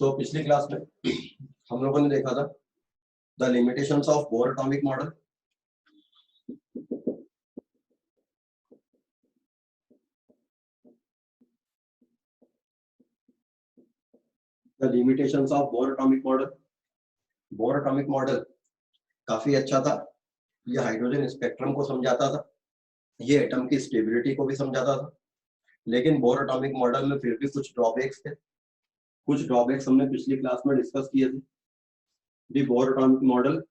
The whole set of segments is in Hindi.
पिछली क्लास में हम लोगों ने देखा था the limitations of bore atomic model. The limitations of bore atomic model. Bore atomic model काफी अच्छा था। ये हाइड्रोजन स्पेक्ट्रम को समझाता था, ये एटम की स्टेबिलिटी को भी समझाता था, लेकिन बोर एटॉमिक मॉडल में फिर भी कुछ ड्रॉबैक्स थे। कुछ ड्रॉबैक्स हमने पिछली क्लास में डिस्कस किए थे। The Bohr atomic model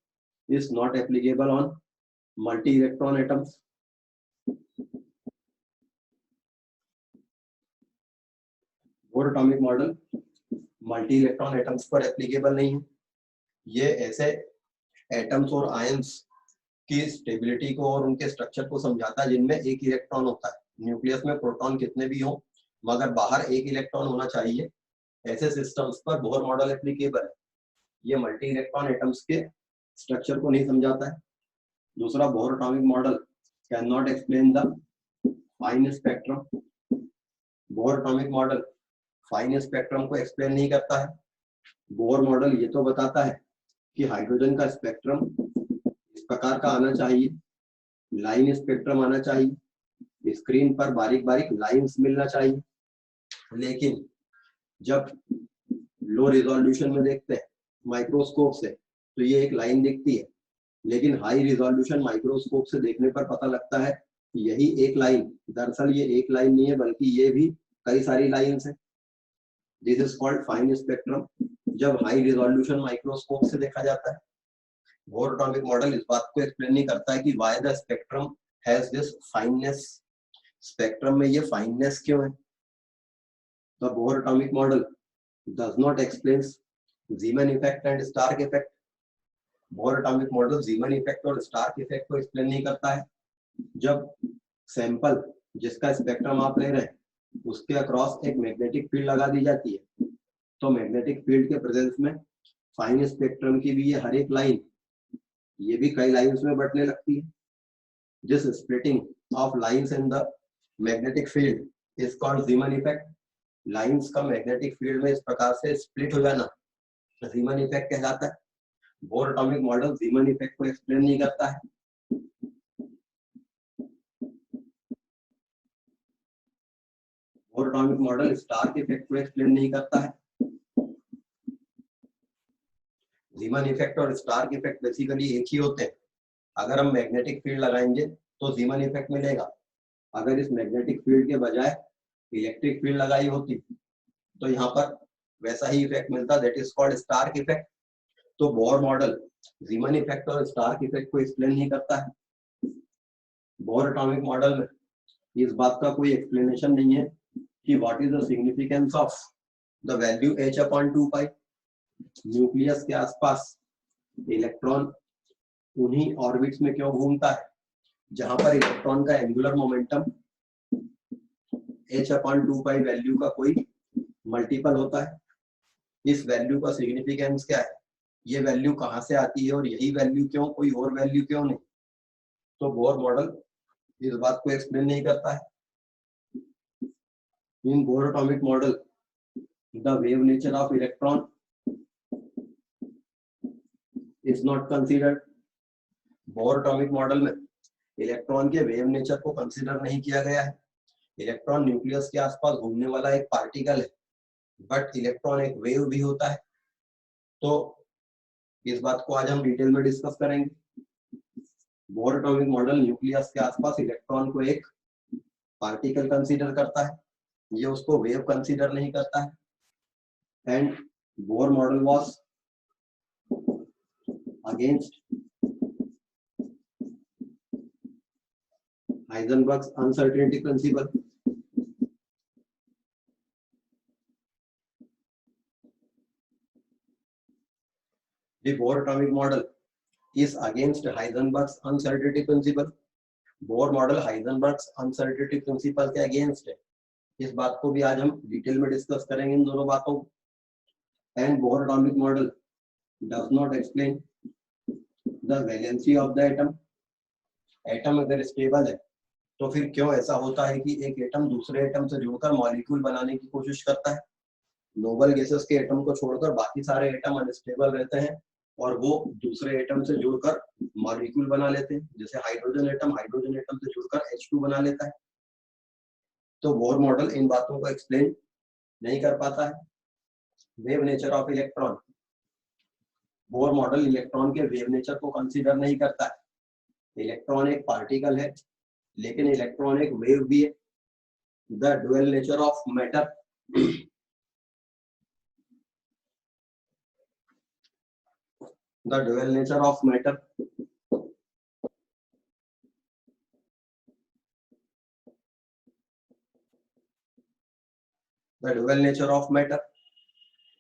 is not applicable on multi-electron atoms. Bore atomic model multi electron atoms पर एप्लीकेबल नहीं है। ये ऐसे एटम्स और आयंस की स्टेबिलिटी को और उनके स्ट्रक्चर को समझाता है जिनमें एक इलेक्ट्रॉन होता है। न्यूक्लियस में प्रोटॉन कितने भी हो मगर बाहर एक इलेक्ट्रॉन होना चाहिए। ऐसे सिस्टम्स पर बोर मॉडल एप्लीकेबल है। ये मल्टी इलेक्ट्रॉन एटम्स के स्ट्रक्चर को नहीं समझाता है। दूसरा, bore atomic model can not explain the fine spectrum. Bore atomic model fine spectrum को एक्सप्लेन नहीं करता है। बोर मॉडल ये तो बताता है कि हाइड्रोजन का स्पेक्ट्रम इस प्रकार का आना चाहिए, लाइन स्पेक्ट्रम आना चाहिए, स्क्रीन पर बारीक बारीक लाइंस मिलना चाहिए। लेकिन जब लो रिजोल्यूशन में देखते हैं माइक्रोस्कोप से तो ये एक लाइन दिखती है, लेकिन हाई रिजोल्यूशन माइक्रोस्कोप से देखने पर पता लगता है कि यही एक लाइन, दरअसल ये एक लाइन नहीं है बल्कि ये भी कई सारी लाइंस हैं। This is called fine spectrum, जब हाई रिजोल्यूशन माइक्रोस्कोप से देखा जाता है। बोर एटॉमिक मॉडल इस बात को एक्सप्लेन नहीं करता है कि why the spectrum has this fineness. Spectrum में ये फाइननेस क्यों है। The Bohr atomic model does not explain Zeeman effect and Stark effect. Bohr atomic model Zeeman effect और स्टार्क इफेक्ट को एक्सप्लेन नहीं करता है। जब सैंपल जिसका स्पेक्ट्रम आप ले रहे हैं उसके अक्रॉस एक मैग्नेटिक फील्ड लगा दी जाती है तो मैग्नेटिक फील्ड के प्रेजेंस में फाइन स्पेक्ट्रम की भी ये हर एक लाइन ये भी कई लाइंस में बंटने लगती है। This splitting of lines in the magnetic field is called Zeeman effect. Lines का मैग्नेटिक फील्ड में इस प्रकार से स्प्लिट हो जाना ज़ीमैन इफेक्ट कहलाता है। Bohr atomic model Zeeman effect को एक्सप्लेन नहीं करता है। Bohr atomic model Stark effect को एक्सप्लेन नहीं करता है। ज़ीमैन इफेक्ट और स्टार्क इफेक्ट बेसिकली एक ही होते हैं। अगर हम मैग्नेटिक फील्ड लगाएंगे तो ज़ीमैन इफेक्ट मिलेगा। अगर इस मैग्नेटिक फील्ड के बजाय इलेक्ट्रिक फील्ड लगाई होती तो यहाँ पर वैसा ही इफेक्ट मिलता, that is called Stark effect. तो बोर मॉडल ज़ीमैन इफेक्ट और स्टार्क इफेक्ट को एक्सप्लेन नहीं करता है। बोर एटॉमिक मॉडल में इस बात का कोई एक्सप्लेनेशन नहीं है कि what is the significance of the value h/2π। Nucleus के आसपास इलेक्ट्रॉन उन्हीं ऑर्बिट्स में क्यों घूमता है जहां पर इलेक्ट्रॉन का एंगुलर मोमेंटम h/2π वैल्यू का कोई मल्टीपल होता है। इस वैल्यू का सिग्निफिकेंस क्या है, ये वैल्यू कहां से आती है और यही वैल्यू क्यों, कोई और वैल्यू क्यों नहीं। तो बोर मॉडल इस बात को एक्सप्लेन नहीं करता है। In Bohr atomic model the wave nature of electron is not considered. Bohr atomic model में इलेक्ट्रॉन के वेव नेचर को कंसीडर नहीं किया गया है। इलेक्ट्रॉन न्यूक्लियस के आसपास घूमने वाला एक पार्टिकल है, बट इलेक्ट्रॉन एक वेव भी होता है। तो इस बात को आज हम डिटेल में डिस्कस करेंगे। बोर एटॉमिक मॉडल न्यूक्लियस के आसपास इलेक्ट्रॉन को एक पार्टिकल कंसीडर करता है, ये उसको वेव कंसीडर नहीं करता है। And Bohr model was against Heisenberg's uncertainty principle. The Bohr atomic model is against Heisenberg's uncertainty principle. Bohr model Heisenberg's uncertainty principle के अगेंस्ट है। इस बात को भी आज हम डिटेल में डिस्कस करेंगे, इन दोनों बातों को। And Bohr atomic model does not explain the valency of the atom. Atom अगर स्टेबल है तो फिर क्यों ऐसा होता है कि एक एटम दूसरे एटम से जुड़कर मॉलिक्यूल बनाने की कोशिश करता है। नोबल गैसेस के एटम को छोड़कर बाकी सारे एटम अनस्टेबल रहते हैं और वो दूसरे एटम से जुड़कर मॉलिक्यूल बना लेते हैं। जैसे हाइड्रोजन एटम से जुड़कर H2 बना लेता है। तो बोर मॉडल इन बातों को एक्सप्लेन नहीं कर पाता है। Wave nature of electron, Bohr model electron के वेव नेचर को कंसीडर नहीं करता है। इलेक्ट्रॉन एक पार्टिकल है, लेकिन इलेक्ट्रॉन एक वेव भी है। The dual nature of matter, the dual nature of matter, the dual nature of matter,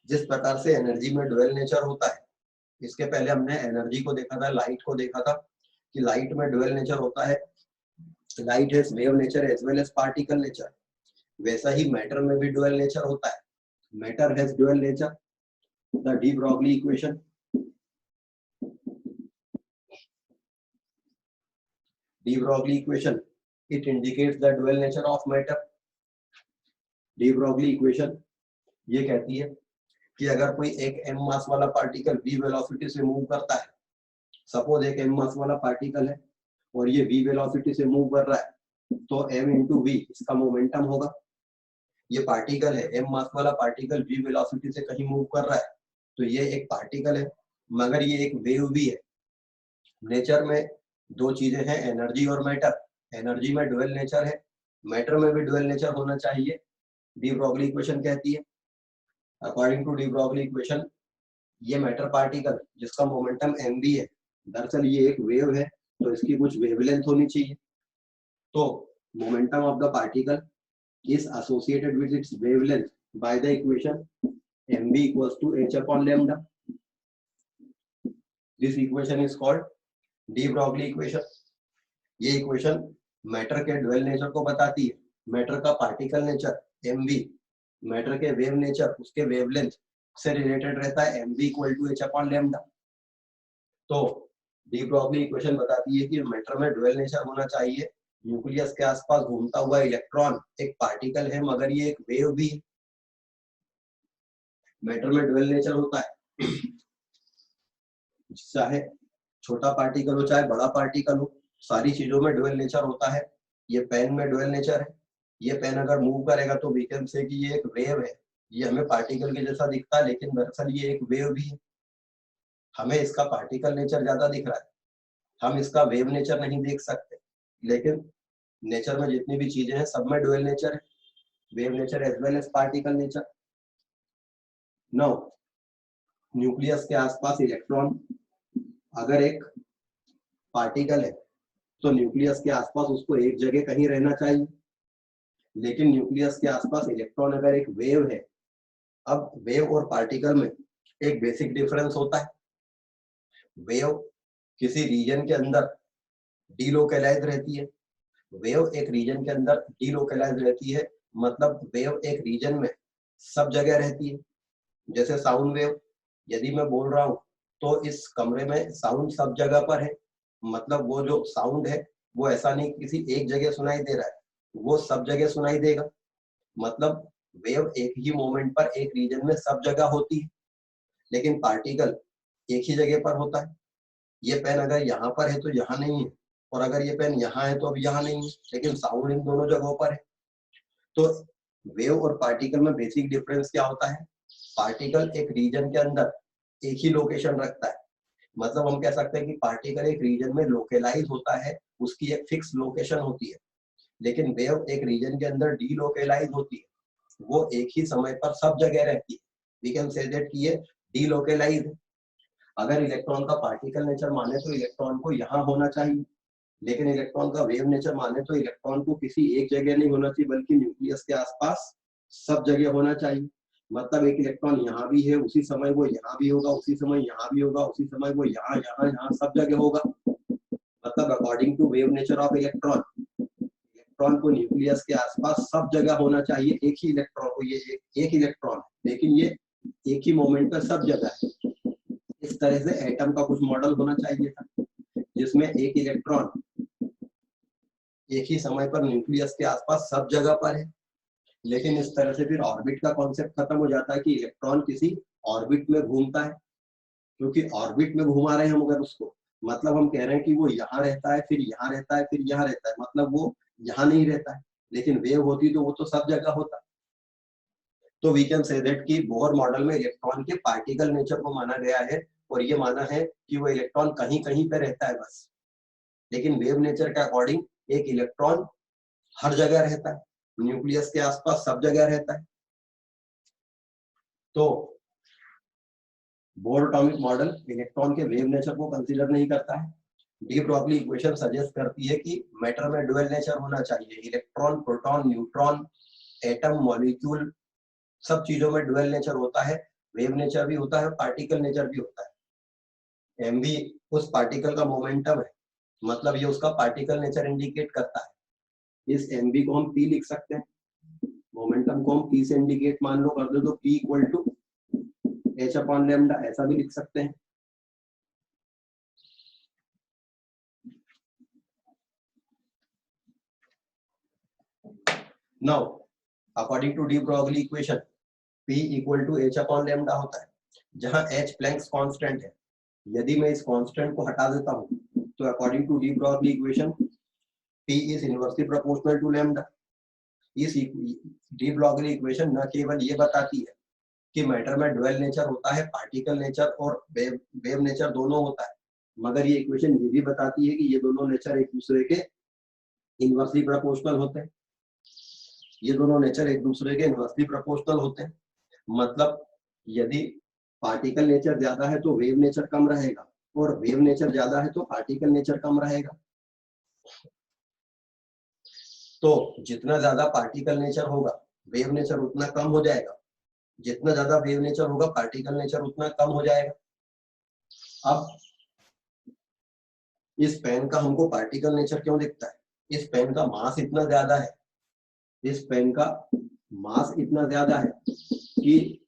जिस प्रकार से एनर्जी में ड्यूअल नेचर होता है। इसके पहले हमने एनर्जी को देखा था, लाइट को देखा था कि लाइट में ड्यूअल नेचर होता है। Light has wave nature as well as particle nature. वैसा ही मैटर में भी ड्यूअल नेचर होता है। Matter has dual nature. The de Broglie equation, de Broglie equation, it indicates the dual nature of matter. De Broglie equation ये कहती है कि अगर कोई एक m मास वाला पार्टिकल v वेलोसिटी से मूव करता है, सपोज एक m मास वाला पार्टिकल है और ये v वेलोसिटी से मूव कर रहा है, तो m इंटू v इसका मोमेंटम होगा। ये पार्टिकल है, m मास वाला पार्टिकल v वेलोसिटी से कहीं मूव कर रहा है, तो ये एक पार्टिकल है, मगर ये एक वेव भी है। नेचर में दो चीजें हैं, एनर्जी और मैटर। एनर्जी में ड्यूअल नेचर है, मैटर में भी ड्यूअल नेचर होना चाहिए। डी ब्रॉगली इक्वेशन कहती है, according to de Broglie equation, ये मैटर पार्टिकल जिसका मोमेंटम mv है, दरअसल ये एक वेव है, तो इसकी कुछ वेवलेंथ होनी चाहिए। तो momentum of the particle is associated with its wavelength by the equation mv equals to h upon lambda. This equation is called de Broglie equation. ये इक्वेशन मैटर के ड्यूअल नेचर को बताती है। मैटर का पार्टिकल नेचर mv, मैटर के वेव नेचर उसके वेवलेंथ से रिलेटेड रहता है, mv equal to h upon lambda. तो डी ब्रॉगली इक्वेशन बताती है कि मैटर में ड्यूअल नेचर होना चाहिए। न्यूक्लियस के आसपास घूमता हुआ इलेक्ट्रॉन एक पार्टिकल है, मगर ये एक वेव भी है। मैटर में ड्यूअल नेचर होता है, चाहे छोटा पार्टिकल हो चाहे बड़ा पार्टिकल हो, सारी चीजों में ड्यूअल नेचर होता है। ये पेन में ड्यूअल नेचर है। ये पेन अगर मूव करेगा तो वी कैन से कि ये एक वेव है। ये हमें पार्टिकल के जैसा दिखता है, लेकिन दरअसल ये एक वेव भी है। हमें इसका पार्टिकल नेचर ज्यादा दिख रहा है, हम इसका वेव नेचर नहीं देख सकते। लेकिन नेचर में जितनी भी चीजें हैं सब में ड्यूअल नेचर है, wave nature as well as particle nature. Now nucleus के आसपास इलेक्ट्रॉन अगर एक पार्टिकल है, तो न्यूक्लियस के आसपास उसको एक जगह कहीं रहना चाहिए। लेकिन न्यूक्लियस के आसपास इलेक्ट्रॉन अगर एक वेव है, अब वेव और पार्टिकल में एक बेसिक डिफरेंस होता है। वेव किसी रीजन के अंदर डीलोकेलाइज रहती है। वेव एक रीजन के अंदर डीलोकेलाइज रहती है, मतलब वेव एक रीजन में सब जगह रहती है। जैसे साउंड वेव, यदि मैं बोल रहा हूँ तो इस कमरे में साउंड सब जगह पर है, मतलब वो जो साउंड है वो ऐसा नहीं किसी एक जगह सुनाई दे रहा है, वो सब जगह सुनाई देगा। मतलब वेव एक ही मोमेंट पर एक रीजन में सब जगह होती है, लेकिन पार्टिकल एक ही जगह पर होता है। ये पेन अगर यहाँ पर है तो यहाँ नहीं है, और अगर ये पेन यहाँ है तो अब यहाँ नहीं है, लेकिन साउंड इन दोनों जगहों पर है। तो वेव और पार्टिकल में बेसिक डिफरेंस क्या होता है? पार्टिकल एक रीजन के अंदर एक ही लोकेशन रखता है, मतलब हम कह सकते हैं कि पार्टिकल एक रीजन में लोकेलाइज होता है, उसकी एक फिक्स लोकेशन होती है। लेकिन वेव एक रीजन के अंदर डीलोकेलाइज होती है, वो एक ही समय पर सब जगह रहती है। वी कैन से दैट कि ये डीलोकेलाइज है। अगर इलेक्ट्रॉन का पार्टिकल नेचर माने तो इलेक्ट्रॉन को यहाँ होना चाहिए, लेकिन इलेक्ट्रॉन का वेव नेचर माने तो इलेक्ट्रॉन को किसी एक जगह नहीं होना चाहिए, बल्कि न्यूक्लियस के आसपास सब जगह होना चाहिए। मतलब एक इलेक्ट्रॉन यहाँ भी है, उसी समय वो यहाँ भी होगा, उसी समय यहाँ भी होगा, उसी समय वो यहाँ यहाँ यहाँ सब जगह होगा। मतलब according to wave nature of electron, electron को न्यूक्लियस के आसपास सब जगह होना चाहिए। एक ही इलेक्ट्रॉन को, ये एक इलेक्ट्रॉन, लेकिन ये एक ही मोमेंट पर सब जगह है। इस तरह से एटम का कुछ मॉडल होना चाहिए था, जिसमें एक इलेक्ट्रॉन एक ही समय पर न्यूक्लियस के आसपास सब जगह पर है। लेकिन इस तरह से फिर ऑर्बिट का कॉन्सेप्ट खत्म हो जाता है कि इलेक्ट्रॉन किसी ऑर्बिट में घूमता है, क्योंकि ऑर्बिट में घुमा रहे हैं हम अगर उसको, मतलब हम कह रहे हैं कि वो यहाँ रहता है, फिर यहाँ रहता है, फिर यहाँ रहता है, मतलब वो यहाँ नहीं रहता है। लेकिन वेव होती तो वो तो सब जगह होता। तो वी कैन से दैट कि बोहर मॉडल में इलेक्ट्रॉन के पार्टिकल नेचर को माना गया है, और ये माना है कि वो इलेक्ट्रॉन कहीं कहीं पे रहता है बस। लेकिन वेव नेचर के अकॉर्डिंग एक इलेक्ट्रॉन हर जगह रहता है, न्यूक्लियस के आसपास सब जगह रहता है। तो बोर एटॉमिक मॉडल इलेक्ट्रॉन के वेव नेचर को कंसीडर नहीं करता है। डी ब्रॉगली इक्वेशन सजेस्ट करती है कि मैटर में डुअल नेचर होना चाहिए, electron, proton, neutron, atom, molecule, सब चीजों में डुअल नेचर होता है। वेव नेचर भी होता है, पार्टिकल नेचर भी होता है। एम भी उस पार्टिकल का मोमेंटम है, मतलब ये उसका पार्टिकल नेचर इंडिकेट करता है। इस एम बी को हम पी लिख सकते हैं, मोमेंटम को हम पी से इंडिकेट मान लो कर दो तो P equal to H upon lambda, ऐसा भी लिख सकते हैं। Now according to de Broglie equation P equal to H upon lambda होता है, जहां H प्लैंक्स कांस्टेंट है। यदि मैं इस कांस्टेंट को हटा देता हूं तो according to de Broglie equation P is inversely proportional to lambda. इस डी ब्रॉगली इक्वेशन न केवल ये बताती है कि मैटर में डुअल नेचर होता है, पार्टिकल नेचर और वेव नेचर दोनों होता है, मगर ये इक्वेशन ये भी बताती है कि ये दोनों नेचर एक दूसरे के इनवर्सली प्रोपोर्शनल होते हैं। ये दोनों नेचर एक दूसरे के इनवर्सली प्रोपोर्शनल होते हैं, मतलब यदि पार्टिकल नेचर ज्यादा है तो वेव नेचर कम रहेगा, और वेव नेचर ज्यादा है तो पार्टिकल नेचर कम रहेगा। तो जितना ज्यादा पार्टिकल नेचर होगा वेव नेचर उतना कम हो जाएगा, जितना ज्यादा वेव नेचर होगा पार्टिकल नेचर उतना कम हो जाएगा। अब इस पेन का हमको पार्टिकल नेचर क्यों दिखता है? इस पेन का मास इतना ज्यादा है, इस पेन का मास इतना ज्यादा है कि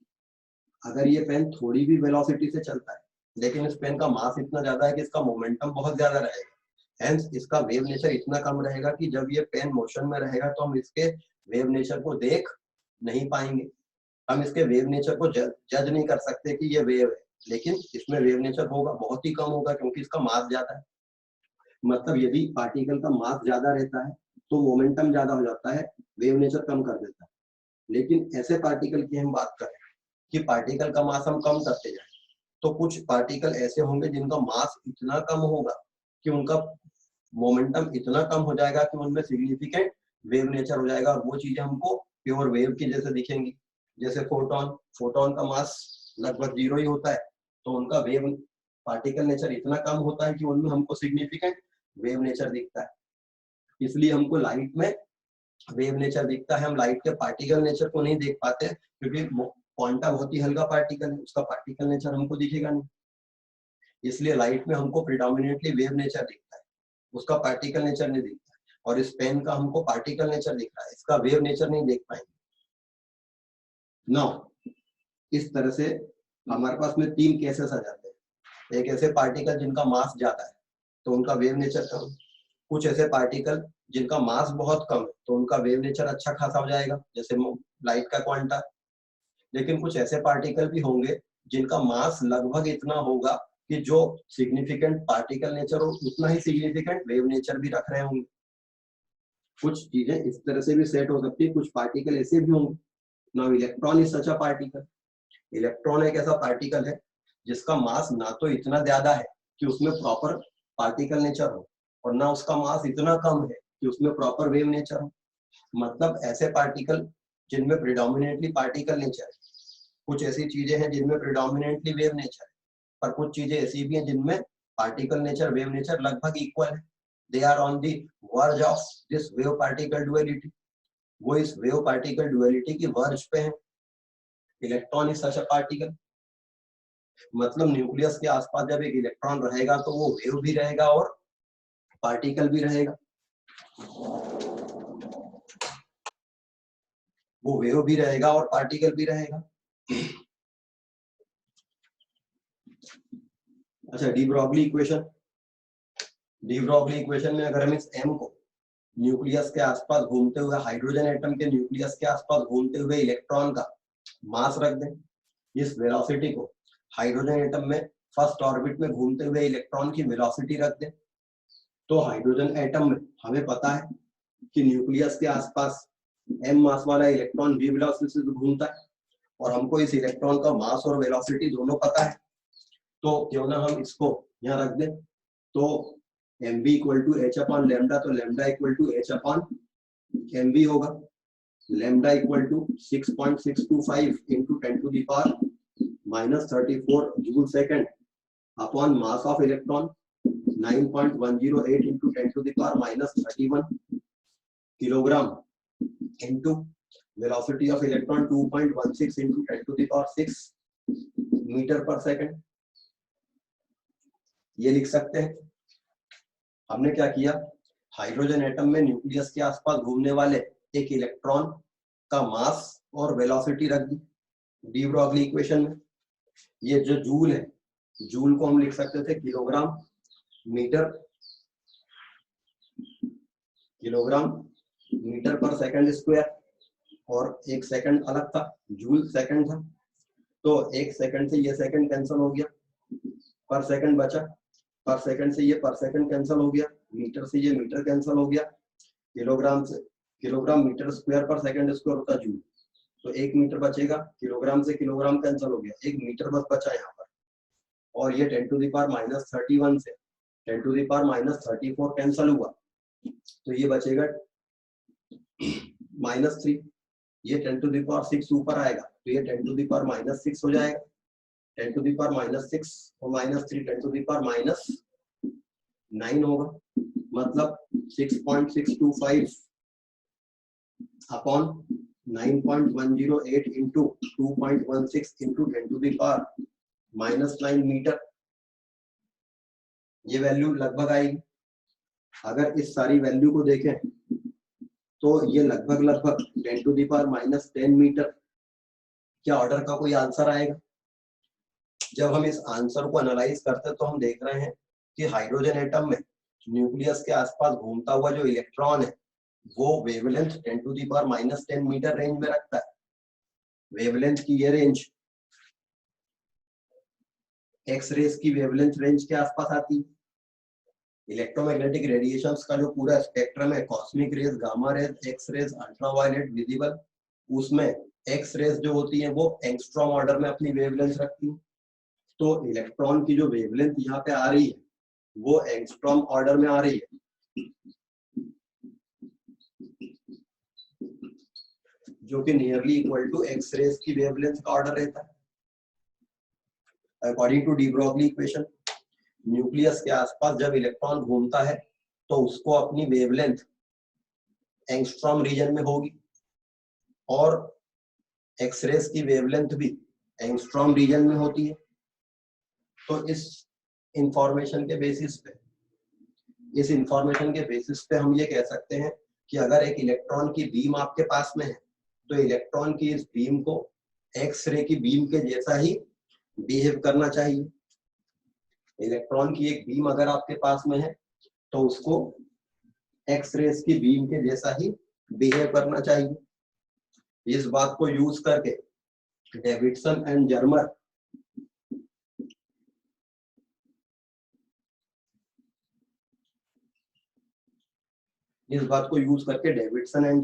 अगर ये पेन थोड़ी भी वेलोसिटी से चलता है, लेकिन इस पेन का मास इतना ज्यादा है कि इसका मोमेंटम बहुत ज्यादा रहेगा, हेंस इसका वेव नेचर इतना कम रहेगा कि जब ये पेन मोशन में रहेगा तो हम इसके वेव नेचर को देख नहीं पाएंगे। हम इसके वेव नेचर को जज नहीं कर सकते कि ये वेव है, लेकिन इसमें वेव नेचर होगा, बहुत ही कम होगा, क्योंकि इसका मास ज्यादा है। मतलब यदि पार्टिकल का मास ज्यादा रहता है तो मोमेंटम ज्यादा हो जाता है, वेव नेचर कम कर देता है। लेकिन ऐसे पार्टिकल की हम बात करें कि पार्टिकल का मास हम कम करते जाए, तो कुछ पार्टिकल ऐसे होंगे जिनका मास इतना कम होगा कि उनका मोमेंटम इतना कम हो जाएगा कि उनमें सिग्निफिकेंट वेव नेचर हो जाएगा, और वो चीजें हमको प्योर वेव की जैसे दिखेंगी। जैसे फोटोन, फोटोन का मास लगभग 0 ही होता है, तो उनका वेव पार्टिकल नेचर इतना कम होता है कि उनमें हमको सिग्निफिकेंट वेव नेचर दिखता है। इसलिए हमको लाइट में वेव नेचर दिखता है, हम लाइट के पार्टिकल नेचर को नहीं देख पाते, क्योंकि क्वांटा बहुत ही हल्का पार्टिकल है, उसका पार्टिकल नेचर हमको दिखेगा नहीं। इसलिए लाइट में हमको प्रिडोमिनेटली वेव नेचर दिखता है, उसका पार्टिकल नेचर नहीं दिखता है। और इस पेन का हमको पार्टिकल नेचर दिख रहा है, इसका वेव नेचर नहीं देख पाएंगे। नाउ इस तरह से हमारे पास में 3 केसेस आ जाते हैं। एक ऐसे पार्टिकल जिनका मास ज्यादा है तो उनका वेव नेचर कम, कुछ ऐसे पार्टिकल जिनका मास बहुत कम है तो उनका वेव नेचर अच्छा खासा हो जाएगा, जैसे लाइट का क्वांटा। लेकिन कुछ ऐसे पार्टिकल भी होंगे जिनका मास लगभग इतना होगा कि जो सिग्निफिकेंट पार्टिकल नेचर हो उतना ही सिग्निफिकेंट वेव नेचर भी रख रहे होंगे। कुछ चीजें इस तरह से भी सेट हो सकती है, कुछ पार्टिकल ऐसे भी होंगे। Now electron is such a particle. Electron एक ऐसा पार्टिकल है जिसका मास ना तो इतना ज्यादा है कि उसमें प्रॉपर पार्टिकल नेचर हो, और ना उसका मास इतना कम है कि उसमें प्रॉपर वेव नेचर हो। मतलब ऐसे पार्टिकल जिनमें प्रिडोमिनेटली पार्टिकल नेचर है, कुछ ऐसी चीजें हैं जिनमें प्रिडोमिनेटली वेव नेचर है, पर कुछ चीजें ऐसी भी हैं जिनमें पार्टिकल नेचर वेव नेचर लगभग इक्वल है। They are on the verge of this wave particle duality. वो इस वेव पार्टिकल डुअलिटी की वर्ज पे है। Electron is such a particle, मतलब न्यूक्लियस के आसपास जब एक इलेक्ट्रॉन रहेगा तो वो वेव भी रहेगा और पार्टिकल भी रहेगा। वो वेव भी रहेगा और पार्टिकल भी रहेगा। अच्छा, D Broglie equation. De Broglie equation में अगर हम इस m को न्यूक्लियस के आसपास घूमते हुए, हाइड्रोजन एटम के न्यूक्लियस के आसपास घूमते हुए इलेक्ट्रॉन का मास रख दें, इस वेलोसिटी को हाइड्रोजन एटम में फर्स्ट ऑर्बिट में घूमते हुए इलेक्ट्रॉन की वेलोसिटी रख दें, तो हाइड्रोजन एटम में हमें पता है कि न्यूक्लियस के आसपास m मास वाला इलेक्ट्रॉन v वेलोसिटी से घूमता है, और हमको इस इलेक्ट्रॉन का मास और वेलोसिटी दोनों पता है, तो क्यों ना हम इसको यहाँ रख दें। तो mv equal to h upon lambda, तो lambda equal to h upon mv होगा। Lambda equal to 6.625 into 10 to the power -34 joule second upon mass of electron 9.108 into 10 to the power -31 kilogram into velocity of electron 2.16 into 10 to the power 6 metre per second. ये लिख सकते हैं। हमने क्या किया, हाइड्रोजन एटम में न्यूक्लियस के आसपास घूमने वाले एक इलेक्ट्रॉन का मास और वेलोसिटी रख दी डी ब्रॉगली इक्वेशन में। ये जो जूल है, जूल को हम लिख सकते थे किलोग्राम मीटर पर सेकंड स्क्वायर, और एक सेकंड अलग था, जूल सेकंड था, तो एक सेकंड से ये सेकंड कैंसिल हो गया, पर सेकंड बचा, पर सेकंड से ये पर सेकंड कैंसिल हो गया, मीटर से ये मीटर कैंसिल हो गया, किलोग्राम से किलोग्राम मीटर स्क्वायर पर सेकंड स्क्वायर होता जूल, तो एक मीटर बचेगा, किलोग्राम से किलोग्राम कैंसिल हो गया, एक मीटर बस बचा यहाँ पर, और ये 10 टू द पावर -31 से 10 टू द पावर -34 कैंसिल हुआ, तो ये बचेगा -3, ये 10 टू द पावर 6 ऊपर आएगा, तो ये 10 टू द पावर -6 हो जाएगा, 10 टू द पावर -6 और -3 10 टू द पावर -9 होगा, मतलब 6.625 upon 9.108 into 2.16 into 10 to the power -9 metre. ये वैल्यू लगभग आएगी। अगर इस सारी वैल्यू को देखें तो ये लगभग 10 टू द पावर -10 मीटर क्या ऑर्डर का कोई आंसर आएगा। जब हम इस आंसर को एनालाइज करते हैं तो हम देख रहे हैं कि हाइड्रोजन एटम में न्यूक्लियस के आसपास घूमता हुआ जो इलेक्ट्रॉन है वो wavelength 10 to the power -10 metre range में रखता है। वेवलेंथ की ये रेंज एक्स रेज की वेवलेंथ रेंज के आसपास आती है। इलेक्ट्रोमैग्नेटिक रेडिएशंस का जो पूरा स्पेक्ट्रम है, cosmic rays, gamma rays, X rays, ultraviolet, visible, उसमें एक्स रेज जो होती है वो एंगस्ट्रॉम ऑर्डर में अपनी वेवलेंथ रखती है। तो इलेक्ट्रॉन की जो वेवलेंथ यहाँ पे आ रही है वो एंगस्ट्रॉम ऑर्डर में आ रही है, जो कि nearly equal to X rays की वेवलेंथ का ऑर्डर रहता है। According to de Broglie equation, nucleus के आसपास जब इलेक्ट्रॉन घूमता है तो उसको अपनी वेवलेंथ एंगस्ट्रॉम रीजन में होगी, और एक्सरेज की वेवलेंथ भी एंगस्ट्रॉम रीजन में होती है। तो इस इंफॉर्मेशन के बेसिस पे हम ये कह सकते हैं कि अगर एक इलेक्ट्रॉन की बीम आपके पास में है तो इलेक्ट्रॉन की इस बीम को एक्सरे की बीम के जैसा ही बिहेव करना चाहिए। इलेक्ट्रॉन की एक बीम अगर आपके पास में है तो उसको एक्सरेज की बीम के जैसा ही बिहेव करना चाहिए। इस बात को यूज करके डेविडसन एंड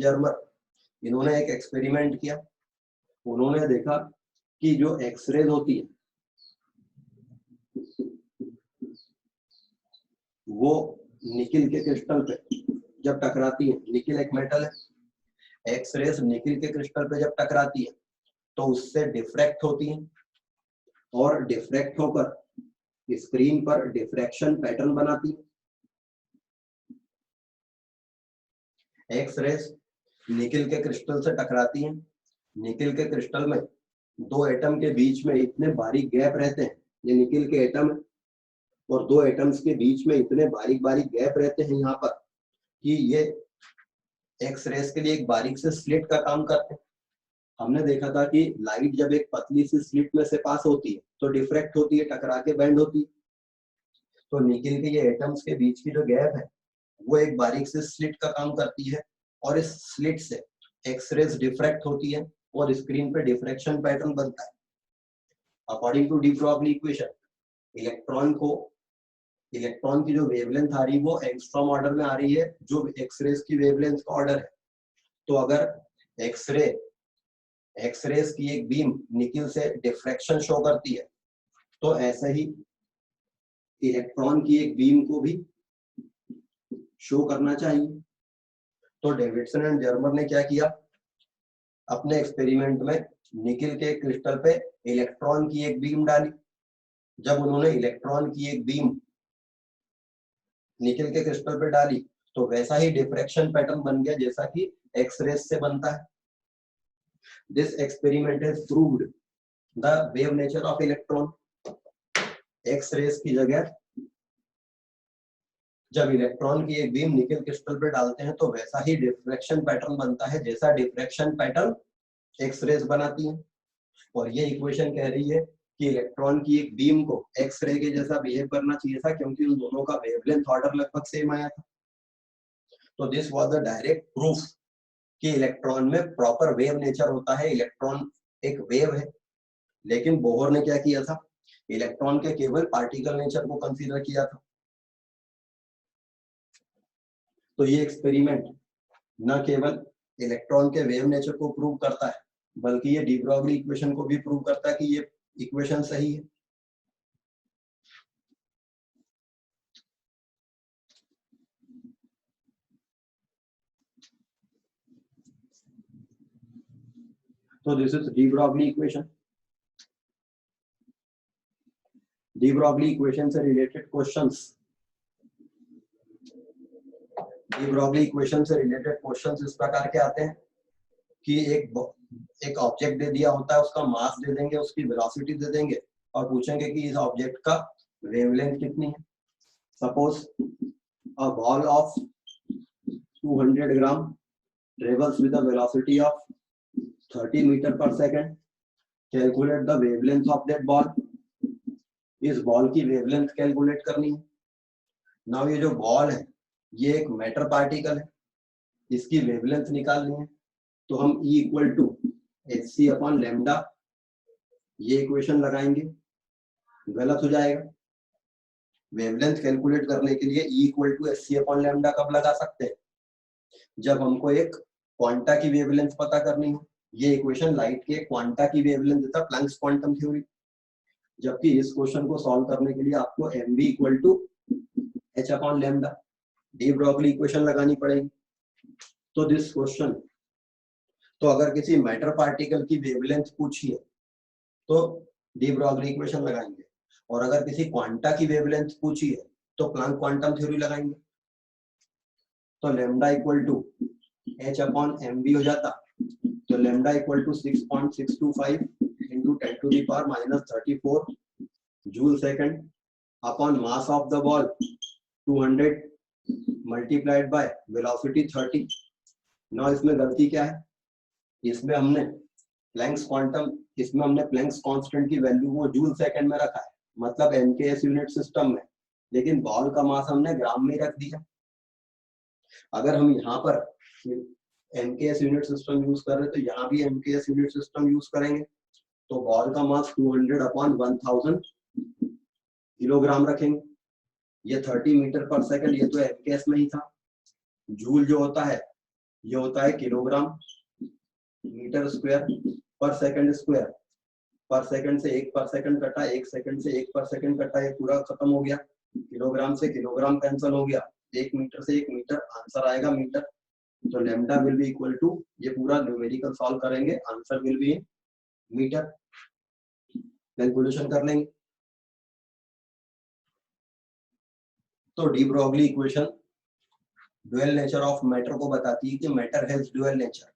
जर्मर इन्होंने एक एक्सपेरिमेंट किया। उन्होंने देखा कि जो एक्सरेज होती है वो निकिल के क्रिस्टल पे जब टकराती है, निकिल एक मेटल है, एक्सरेज निकिल के क्रिस्टल पे जब टकराती है तो उससे डिफ्रैक्ट होती है, और डिफ्रैक्ट होकर स्क्रीन पर डिफ्रैक्शन पैटर्न बनाती है। एक्सरेज निकिल के क्रिस्टल से टकराती हैं। निकिल के क्रिस्टल में दो एटम के बीच में इतने बारीक गैप रहते हैं, ये निकिल के एटम है, और दो एटम्स के बीच में इतने बारीक बारीक गैप रहते हैं यहाँ पर कि ये एक्सरेज के लिए एक बारीक से स्लिट का काम करते हैं। हमने देखा था कि लाइट जब एक पतली सी स्लिट में से पास होती है तो डिफ्रैक्ट होती है, टकरा के बैंड होती है। तो निकिल के ये एटम्स के बीच की जो गैप है वो एक बारीक से स्लिट का काम करती है और इस स्लिट से एक्सरेज डिफ्रैक्ट होती है और स्क्रीन पे डिफ्रैक्शन पैटर्न बनता है। According to de Broglie equation electron की जो वेवलेंथ आ रही है वो एंगस्ट्रॉम ऑर्डर में आ रही है, जो एक्सरेज की वेवलेंथ का ऑर्डर है। तो अगर एक्सरेज की एक बीम निकिल से डिफ्रैक्शन शो करती है, तो ऐसे ही इलेक्ट्रॉन की एक बीम को भी शो करना चाहिए। तो डेविडसन एंड जर्मर ने क्या किया, अपने एक्सपेरिमेंट में निकिल के क्रिस्टल पे इलेक्ट्रॉन की एक बीम डाली। जब उन्होंने इलेक्ट्रॉन की एक बीम निकिल के क्रिस्टल पे डाली तो वैसा ही डिफ्रैक्शन पैटर्न बन गया जैसा कि एक्सरेज से बनता है। This experiment has proved the wave nature of electron. X rays की जगह जब इलेक्ट्रॉन की एक बीम निकिल क्रिस्टल पे डालते हैं तो वैसा ही डिफ्रैक्शन पैटर्न बनता है जैसा डिफ्रैक्शन पैटर्न एक्सरेज बनाती है। और ये इक्वेशन कह रही है कि इलेक्ट्रॉन की एक बीम को एक्सरे के जैसा बिहेव करना चाहिए था, क्योंकि उन दोनों का वेवलेंथ ऑर्डर लगभग सेम आया था। तो this was the direct proof कि इलेक्ट्रॉन में प्रॉपर वेव नेचर होता है। इलेक्ट्रॉन एक वेव है। लेकिन बोहर ने क्या किया था, इलेक्ट्रॉन के केवल पार्टिकल नेचर को कंसीडर किया था। तो ये एक्सपेरिमेंट न केवल इलेक्ट्रॉन के वेव नेचर को प्रूव करता है, बल्कि ये डी ब्रॉगली इक्वेशन को भी प्रूव करता है कि ये इक्वेशन सही है। तो this is de Broglie equation. De Broglie equation से related questions, de Broglie equation से रिलेटेड क्वेश्चंस इस प्रकार के आते हैं कि एक ऑब्जेक्ट दे दिया होता है, उसका मास दे देंगे, उसकी वेलोसिटी दे देंगे और पूछेंगे कि इस ऑब्जेक्ट का वेवलेंथ कितनी है। Suppose a ball of 200 gram travels with a velocity of 30 meter per second. Calculate the wavelength of that ball. इस बॉल की वेवलेंथ कैलकुलेट करनी है। नाउ ये जो बॉल है ये एक मैटर पार्टिकल है, इसकी वेवलेंथ निकालनी है। तो हम E equal to hc upon lambda ये इक्वेशन लगाएंगे, गलत हो जाएगा। वेवलेंथ कैलकुलेट करने के लिए E equal to hc upon lambda कब लगा सकते हैं, जब हमको एक क्वांटा की वेवलेंथ पता करनी है। ये इक्वेशन लाइट के क्वांटा की वेवलेंथ देता है, प्लैंक्स क्वांटम थ्योरी। जबकि इस क्वेश्चन को सॉल्व करने के लिए आपको mv equal to h upon lambda de Broglie equation लगानी पड़ेगी। तो दिस क्वेश्चन, तो अगर किसी मैटर पार्टिकल की वेवलेंथ पूछी है तो डी ब्रॉगली इक्वेशन लगाएंगे, और अगर किसी क्वांटा की वेवलेंथ पूछी है तो प्लैंक क्वांटम थ्योरी लगाएंगे। तो lambda equal to h upon mv हो जाता। तो lambda equal to 6.625 into 10 to the power minus 34 joule second upon mass of the ball 200 multiplied by velocity 30। Now इसमें गलती क्या है, इसमें हमने प्लैंक्स कांस्टेंट की वैल्यू वो जूल सेकंड में रखा है, मतलब MKS यूनिट सिस्टम में, लेकिन बॉल का मास हमने ग्राम में रख दिया। अगर हम यहाँ पर MKS यूनिट सिस्टम यूज कर रहे हैं तो यहाँ भी MKS यूनिट सिस्टम यूज करेंगे। तो बॉल का मास 200 अपॉन 1000 किलोग्राम रखेंगे। ये 30 मीटर पर सेकंड, ये तो MKS में ही था। जूल जो होता है ये होता है किलोग्राम मीटर स्क्वायर पर सेकंड स्क्वायर। पर सेकंड से 1 पर सेकंड कटा, 1 सेकंड से 1 पर सेकंड कटा, ये पूरा खत्म हो गया। किलोग्राम से किलोग्राम कैंसिल हो गया, 1 मीटर से 1 मीटर, आंसर आएगा मीटर। तो lambda will be equal to, ये पूरा न्यूमेरिकल सॉल्व करेंगे, answer will be metre. Calculation कर लेंगे। तो de Broglie equation dual nature of matter को बताती है कि मैटर हैज ड्यूअल नेचर।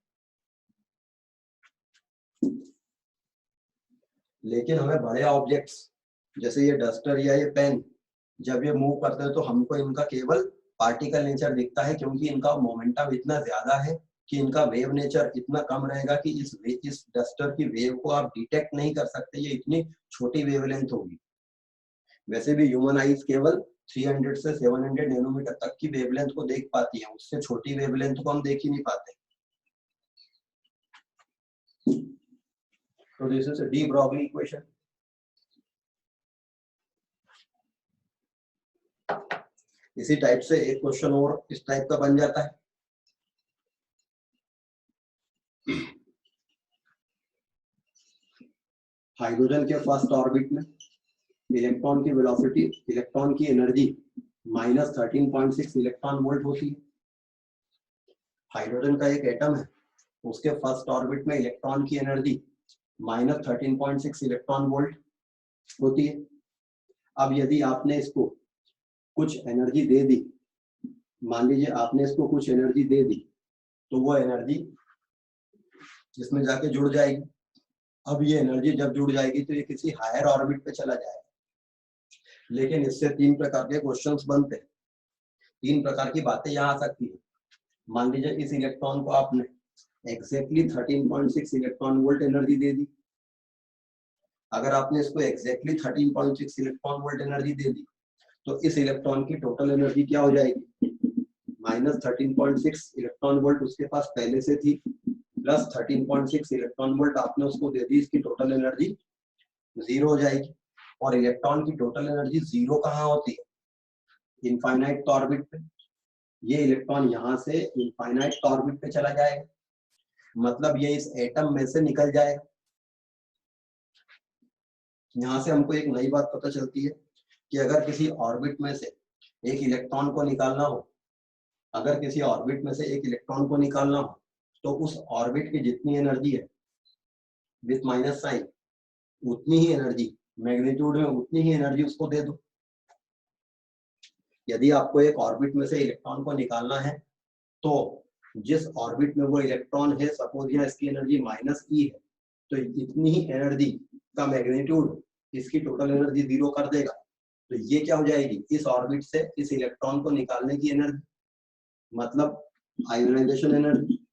लेकिन हमें बड़े ऑब्जेक्ट्स जैसे ये डस्टर या ये पेन जब ये मूव करते हैं तो हमको इनका केवल पार्टिकल नेचर दिखता है, क्योंकि इनका मोमेंटम इतना ज्यादा है कि इनका वेव नेचर इतना कम रहेगा कि इस डस्टर की वेव को आप डिटेक्ट नहीं कर सकते, ये इतनी छोटी वेवलेंथ होगी। वैसे भी ह्यूमन आईज केवल 300 से 700 नैनोमीटर तक की वेवलेंथ को देख पाती है, उससे छोटी वेवलेंथ को हम देख ही नहीं पाते। तो this is de Broglie equation. इसी टाइप से एक क्वेश्चन और इस टाइप का बन जाता है। हाइड्रोजन के फर्स्ट ऑर्बिट में इलेक्ट्रॉन की वेलोसिटी, इलेक्ट्रॉन की एनर्जी -13.6 इलेक्ट्रॉन वोल्ट होती है। हाइड्रोजन का एक एटम है, उसके फर्स्ट ऑर्बिट में इलेक्ट्रॉन की एनर्जी -13.6 इलेक्ट्रॉन वोल्ट होती है। अब यदि आपने इसको कुछ एनर्जी दे दी, मान लीजिए आपने इसको कुछ एनर्जी दे दी, तो वो एनर्जी इसमें जाके जुड़ जाएगी। अब ये एनर्जी जब जुड़ जाएगी तो ये किसी हायर ऑर्बिट पे चला जाएगा। लेकिन इससे 3 प्रकार के क्वेश्चंस बनते हैं, 3 प्रकार की बातें यहाँ आ सकती है। मान लीजिए इस इलेक्ट्रॉन को आपने एग्जैक्टली 13.6 इलेक्ट्रॉन वोल्ट एनर्जी दे दी। अगर आपने इसको एग्जैक्टली 13.6 इलेक्ट्रॉन वोल्ट एनर्जी दे दी तो इस इलेक्ट्रॉन की टोटल एनर्जी क्या हो जाएगी? -13.6 इलेक्ट्रॉन वोल्ट उसके पास पहले से थी, प्लस 13.6 इलेक्ट्रॉन वोल्ट आपने उसको दे दी, इसकी टोटल एनर्जी 0 हो जाएगी। और इलेक्ट्रॉन की टोटल एनर्जी 0 कहाँ होती है? इनफाइनाइट ऑर्बिट पे। ये इलेक्ट्रॉन यहाँ से इनफाइनाइट ऑर्बिट पे चला जाएगा, मतलब ये इस एटम में से निकल जाएगा। यहाँ से हमको एक नई बात पता चलती है कि अगर किसी ऑर्बिट में से एक इलेक्ट्रॉन को निकालना हो, अगर किसी ऑर्बिट में से एक इलेक्ट्रॉन को निकालना हो तो उस ऑर्बिट की जितनी एनर्जी है विथ माइनस साइन, उतनी ही एनर्जी मैग्नीट्यूड में, उतनी ही एनर्जी उसको दे दो। यदि आपको एक ऑर्बिट में से इलेक्ट्रॉन को निकालना है तो जिस ऑर्बिट में वो इलेक्ट्रॉन है, सपोज यहाँ इसकी एनर्जी -e है, तो इतनी ही एनर्जी का मैग्नीट्यूड इसकी टोटल एनर्जी 0 कर देगा। तो ये क्या हो जाएगी? इस ऑर्बिट से इस इलेक्ट्रॉन को निकालने की एनर्जी, मतलब आयोनाइजेशन एनर्जी।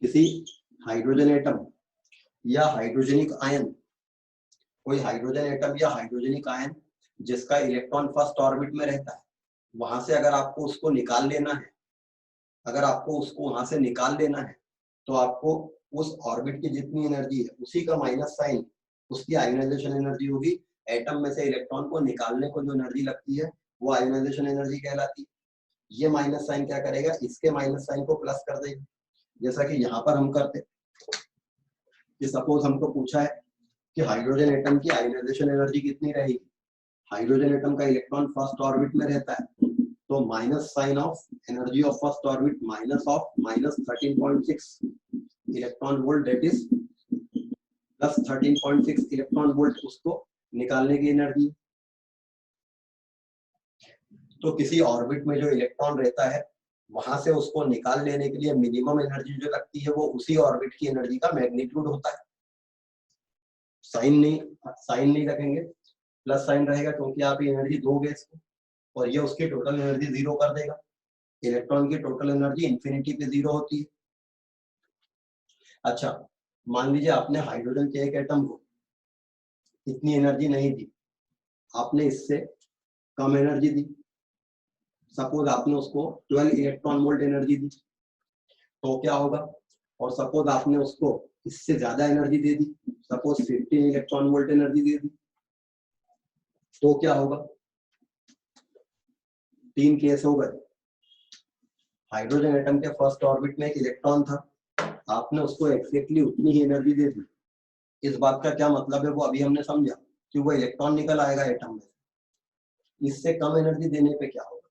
किसी हाइड्रोजन एटम या हाइड्रोजनिक आयन, कोई हाइड्रोजन एटम या हाइड्रोजनिक आयन जिसका इलेक्ट्रॉन फर्स्ट ऑर्बिट में रहता है, वहां से अगर आपको उसको निकाल लेना है, अगर आपको उसको वहां से निकाल लेना है तो आपको उस ऑर्बिट की जितनी एनर्जी है उसी का माइनस साइन उसकी आयोनाइजेशन एनर्जी होगी। एटम में से इलेक्ट्रॉन को निकालने को जो एनर्जी लगती है वो आयोनाइजेशन एनर्जी कहलाती है। ये माइनस साइन क्या करेगा? इसके माइनस साइन को प्लस कर देगा, जैसा कि यहाँ पर हम करते कि सपोज हमको पूछा है कि हाइड्रोजन एटम की आयोनाइजेशन एनर्जी कितनी रहेगी। हाइड्रोजन एटम का इलेक्ट्रॉन फर्स्ट ऑर्बिट में रहता है, तो minus sign of energy of first orbit minus of -13.6 electron volt, that is plus 13.6 electron volt उसको निकालने की एनर्जी। तो किसी ऑर्बिट में जो इलेक्ट्रॉन रहता है वहां से उसको निकाल लेने के लिए मिनिमम एनर्जी जो लगती है वो उसी ऑर्बिट की एनर्जी का मैग्नीट्यूड होता है। साइन नहीं रखेंगे, प्लस साइन रहेगा क्योंकि आप ये एनर्जी दोगे इसको, और ये उसकी टोटल एनर्जी 0 कर देगा। इलेक्ट्रॉन की टोटल एनर्जी इंफिनिटी पे 0 होती है। अच्छा, मान लीजिए आपने हाइड्रोजन के एक एटम को इतनी एनर्जी नहीं दी, आपने इससे कम एनर्जी दी, सपोज आपने उसको 12 इलेक्ट्रॉन वोल्ट एनर्जी दी, तो क्या होगा? और सपोज आपने उसको इससे ज्यादा एनर्जी दे दी, सपोज 15 इलेक्ट्रॉन वोल्ट एनर्जी दे दी, तो क्या होगा? 3 केस हो गए। हाइड्रोजन एटम के फर्स्ट ऑर्बिट में एक इलेक्ट्रॉन था, आपने उसको एक्जैक्टली उतनी ही एनर्जी दे दी। इस बात का क्या मतलब है वो अभी हमने समझा कि वो इलेक्ट्रॉन निकल आएगा एटम में। इससे कम एनर्जी देने पे क्या होगा,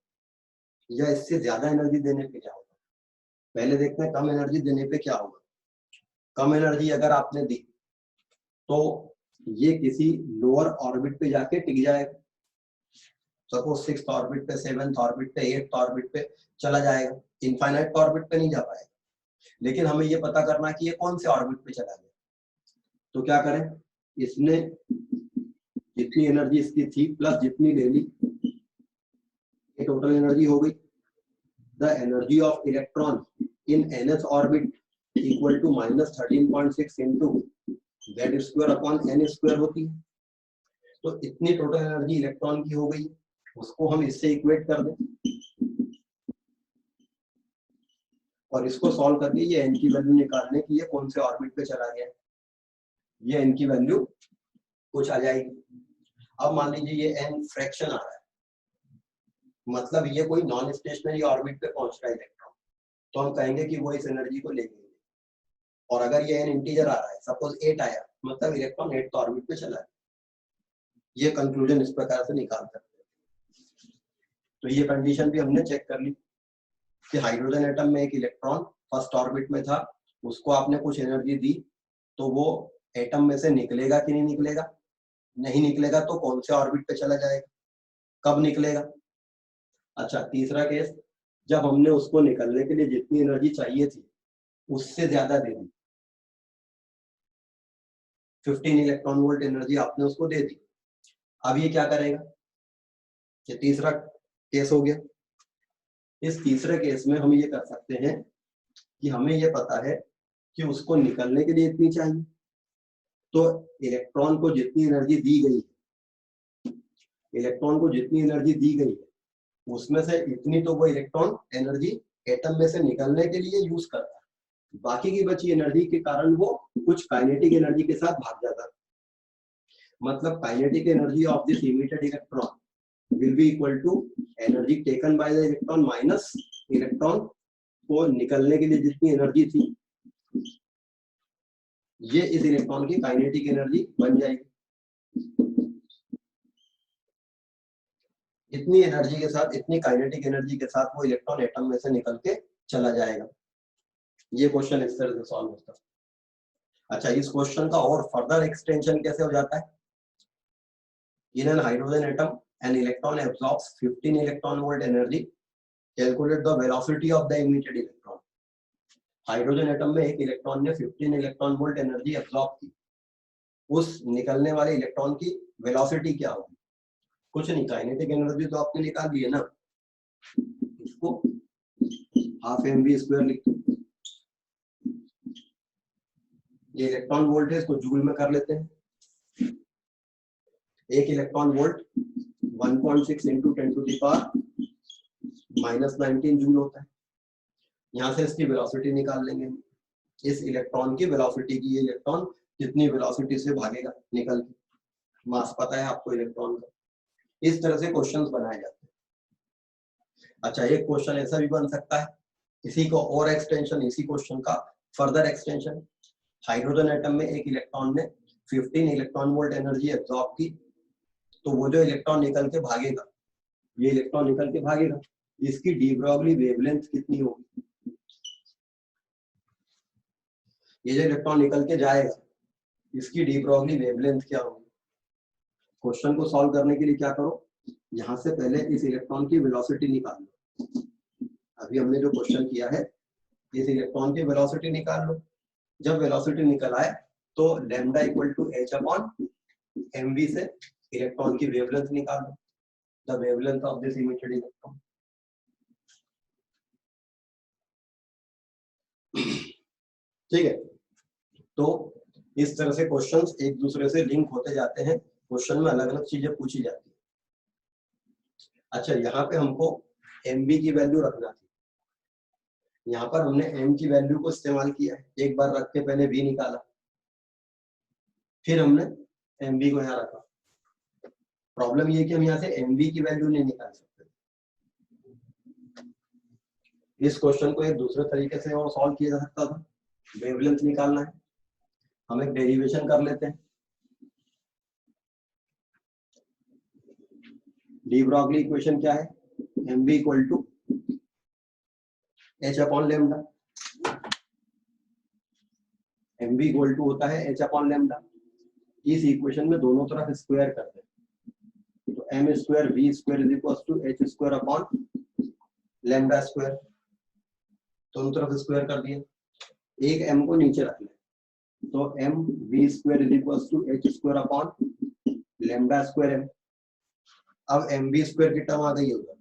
या इससे ज्यादा एनर्जी देने पे क्या होगा? पहले देखते हैं कम एनर्जी देने पे क्या होगा। कम एनर्जी अगर आपने दी तो ये किसी लोअर ऑर्बिट पे जाके टिक जाएगा, सपोज 6th ऑर्बिट पे, 7th ऑर्बिट पे, 8th ऑर्बिट पे चला जाएगा, इनफाइनाइट ऑर्बिट पे नहीं जा पाएगा। लेकिन हमें ये पता करना कि ये कौन से ऑर्बिट पे चला गया। तो क्या करें? इसने जितनी एनर्जी इसकी थी प्लस जितनी ले ली, ये टोटल एनर्जी हो गई। The energy of electron in nth orbit equal to -13.6 into Z square upon n square होती है। तो इतनी टोटल एनर्जी इलेक्ट्रॉन की हो गई, उसको हम इससे इक्वेट कर दें और इसको सॉल्व करके ये n की वैल्यू निकालने की ये कौन से ऑर्बिट पे चला गया, ये n की वैल्यू कुछ आ जाएगी। अब मान लीजिए ये n फ्रैक्शन आ रहा है, मतलब ये कोई नॉन स्टेशनरी ऑर्बिट पे पहुंच रहा है इलेक्ट्रॉन, तो हम कहेंगे कि वो इस एनर्जी को ले लेंगे। और अगर ये n इंटीजर आ रहा है, सपोज 8 आया, मतलब इलेक्ट्रॉन 8th ऑर्बिट पे चला है। ये कंक्लूजन इस प्रकार से निकाल सकते हैं। तो ये कंडीशन भी हमने चेक कर ली कि हाइड्रोजन एटम में एक इलेक्ट्रॉन फर्स्ट ऑर्बिट में था, उसको आपने कुछ एनर्जी दी, तो वो एटम में से निकलेगा कि नहीं निकलेगा, नहीं निकलेगा तो कौन से ऑर्बिट पे चला जाएगा, कब निकलेगा। अच्छा, तीसरा केस, जब हमने उसको निकलने के लिए जितनी एनर्जी चाहिए थी उससे ज्यादा दे दी, 15 इलेक्ट्रॉन वोल्ट एनर्जी आपने उसको दे दी, अब ये क्या करेगा, ये तीसरा केस हो गया। इस तीसरे केस में हम ये कर सकते हैं कि हमें ये पता है कि उसको निकलने के लिए इतनी चाहिए, तो इलेक्ट्रॉन को जितनी एनर्जी दी गई है, इलेक्ट्रॉन को जितनी एनर्जी दी गई है उसमें से इतनी तो वो इलेक्ट्रॉन एनर्जी एटम में से निकलने के लिए यूज करता है, बाकी की बची एनर्जी के कारण वो कुछ काइनेटिक एनर्जी के साथ भाग जाता है। मतलब kinetic energy of this emitted electron will be equal to energy taken by the electron minus electron को निकलने के लिए जितनी एनर्जी थी, ये इस इलेक्ट्रॉन की काइनेटिक एनर्जी बन जाएगी। इतनी एनर्जी के साथ, इतनी काइनेटिक एनर्जी के साथ वो इलेक्ट्रॉन एटम में से निकल के चला जाएगा। ये क्वेश्चन इस तरह से सॉल्व होता है। अच्छा, इस क्वेश्चन का और फर्दर एक्सटेंशन कैसे हो जाता है, in an hydrogen atom an electron absorbs 15 electron volt energy, calculate the velocity of the emitted electron. Hydrogen atom में एक इलेक्ट्रॉन ने 15 इलेक्ट्रॉन वोल्ट एनर्जी एब्सॉर्ब की, उस निकलने वाले इलेक्ट्रॉन की वेलोसिटी क्या होगी, कुछ नहीं, काइनेटिक एनर्जी तो आपने निकाल ली है ना, इसको हाफ mv स्क्वायर लिख दो। ये इलेक्ट्रॉन वोल्ट है, इसको जूल में कर लेते हैं। एक electron volt 1.6 into 10 to the power -19 joule होता है। यहाँ से इसकी वेलोसिटी निकाल लेंगे, इस इलेक्ट्रॉन की वेलोसिटी की, ये इलेक्ट्रॉन कितनी वेलोसिटी से भागेगा निकल के, मास पता है आपको इलेक्ट्रॉन का। इस तरह से क्वेश्चंस बनाए जाते हैं। अच्छा, एक क्वेश्चन ऐसा भी बन सकता है, इसी को और एक्सटेंशन, इसी क्वेश्चन का फर्दर एक्सटेंशन, हाइड्रोजन एटम में एक इलेक्ट्रॉन ने 15 इलेक्ट्रॉन वोल्ट एनर्जी एब्सॉर्ब की, तो वो जो इलेक्ट्रॉन निकल के भागेगा, ये इलेक्ट्रॉन निकल के भागेगा, इसकी डी ब्रॉगली वेवलेंथ कितनी होगी, ये जो इलेक्ट्रॉन निकल के जाएगा इसकी डी ब्रॉगली वेवलेंथ क्या होगी। क्वेश्चन को सॉल्व करने के लिए क्या करो, यहां से पहले इस इलेक्ट्रॉन की वेलोसिटी निकाल लो। अभी हमने जो क्वेश्चन किया है, इस इलेक्ट्रॉन की वेलोसिटी निकाल लो। जब वेलोसिटी निकल आए तो lambda equal to h upon mv से इलेक्ट्रॉन की वेवलेंथ निकाल लो, the wavelength of this emitted electron. ठीक है, तो इस तरह से क्वेश्चंस एक दूसरे से लिंक होते जाते हैं, क्वेश्चन में अलग अलग चीजें पूछी जाती है। अच्छा, यहाँ पे हमको mv की वैल्यू रखना थी, यहाँ पर हमने m की वैल्यू को इस्तेमाल किया है, एक बार रख के पहले v निकाला, फिर हमने mv को यहाँ रखा। प्रॉब्लम ये कि हम यहाँ से mv की वैल्यू नहीं निकाल सकते। इस क्वेश्चन को एक दूसरे तरीके से और सॉल्व किया जा सकता था, वेवलेंथ निकालना है, हम एक डेरिवेशन कर लेते हैं। डी ब्रॉगली इक्वेशन क्या है, mv equal to h upon lambda, mv equal to होता है h अपॉन लैम्डा। इस इक्वेशन में दोनों तरफ स्क्वायर करते हैं, तो m square v square is equal to h square upon lambda square, दोनों तरफ स्क्वायर कर दिए। एक m को नीचे रख लें, तो m v square is equal to h square upon lambda square m। अब mv स्क्वायर की टर्म आ गई है उधर,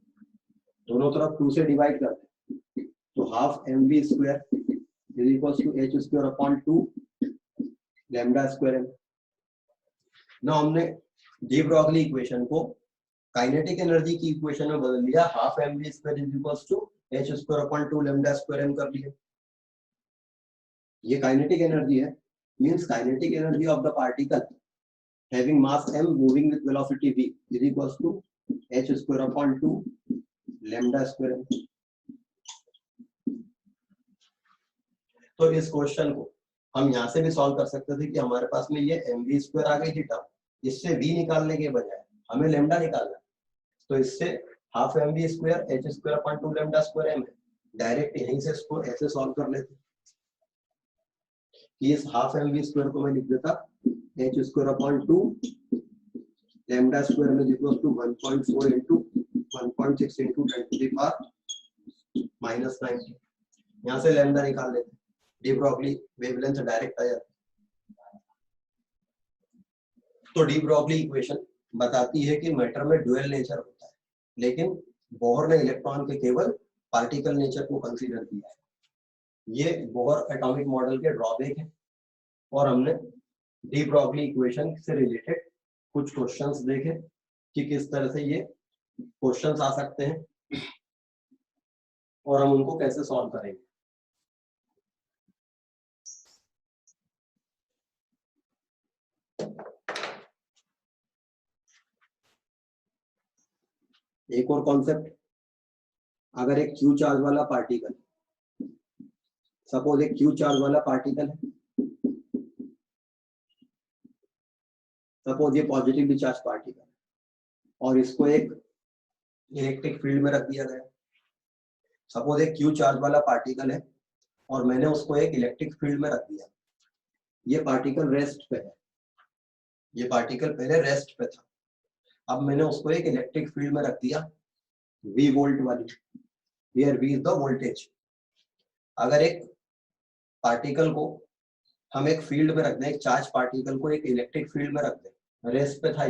दोनों तरफ 2 से डिवाइड कर दें, तो half mv square is equal to h square upon 2 lambda square M. ना हमने डी ब्रॉगली इक्वेशन को काइनेटिक एनर्जी की इक्वेशन में बदल दिया, half M V square is equals to H square upon 2 lambda square M कर लिया। ये काइनेटिक एनर्जी है, means kinetic energy of the particle having mass m moving with velocity v is equals to h square upon 2 lambda square m। तो इस क्वेश्चन को हम यहाँ से भी सॉल्व कर सकते थे कि हमारे पास में ये mv स्क्वायर आ गई थी टर्म, इससे v निकालने के बजाय हमें लैम्डा निकालना, तो इससे half mv square h square upon 2 lambda square m है। डायरेक्ट यहीं से इसको ऐसे सॉल्व कर लेते कि इस हाफ mv स्क्वायर को मैं लिख देता h square upon 2 lambda square में equal to 1.4 into 1.6 into 10 to the power minus 90। यहाँ से लैम्डा निकाल लेते, डी ब्रॉगली वेवलेंथ डायरेक्ट आ जाती। तो डी ब्रॉगली इक्वेशन बताती है कि मैटर में ड्यूअल नेचर होता है, लेकिन बोहर ने इलेक्ट्रॉन के केवल पार्टिकल नेचर को कंसीडर किया है। ये बोहर एटॉमिक मॉडल के ड्रॉबैक है। और हमने डी ब्रॉगली इक्वेशन से रिलेटेड कुछ क्वेश्चंस देखे कि किस तरह से ये क्वेश्चंस आ सकते हैं और हम उनको कैसे सॉल्व करेंगे। एक और कॉन्सेप्ट, अगर एक क्यू चार्ज वाला पार्टिकल, सपोज एक क्यू चार्ज वाला पार्टिकल है, सपोज ये पॉजिटिवली चार्ज पार्टिकल है और इसको एक इलेक्ट्रिक फील्ड में रख दिया गया। सपोज एक क्यू चार्ज वाला पार्टिकल है और मैंने उसको एक इलेक्ट्रिक फील्ड में रख दिया। ये पार्टिकल रेस्ट पे है, ये पार्टिकल पहले रेस्ट पे था, अब मैंने उसको एक इलेक्ट्रिक फील्ड में रख दिया V वोल्ट वाली, where V is the voltage. अगर एक पार्टिकल को हम एक फील्ड में रख दें, एक चार्ज पार्टिकल को एक इलेक्ट्रिक फील्ड में रख दें, रेस्ट पे था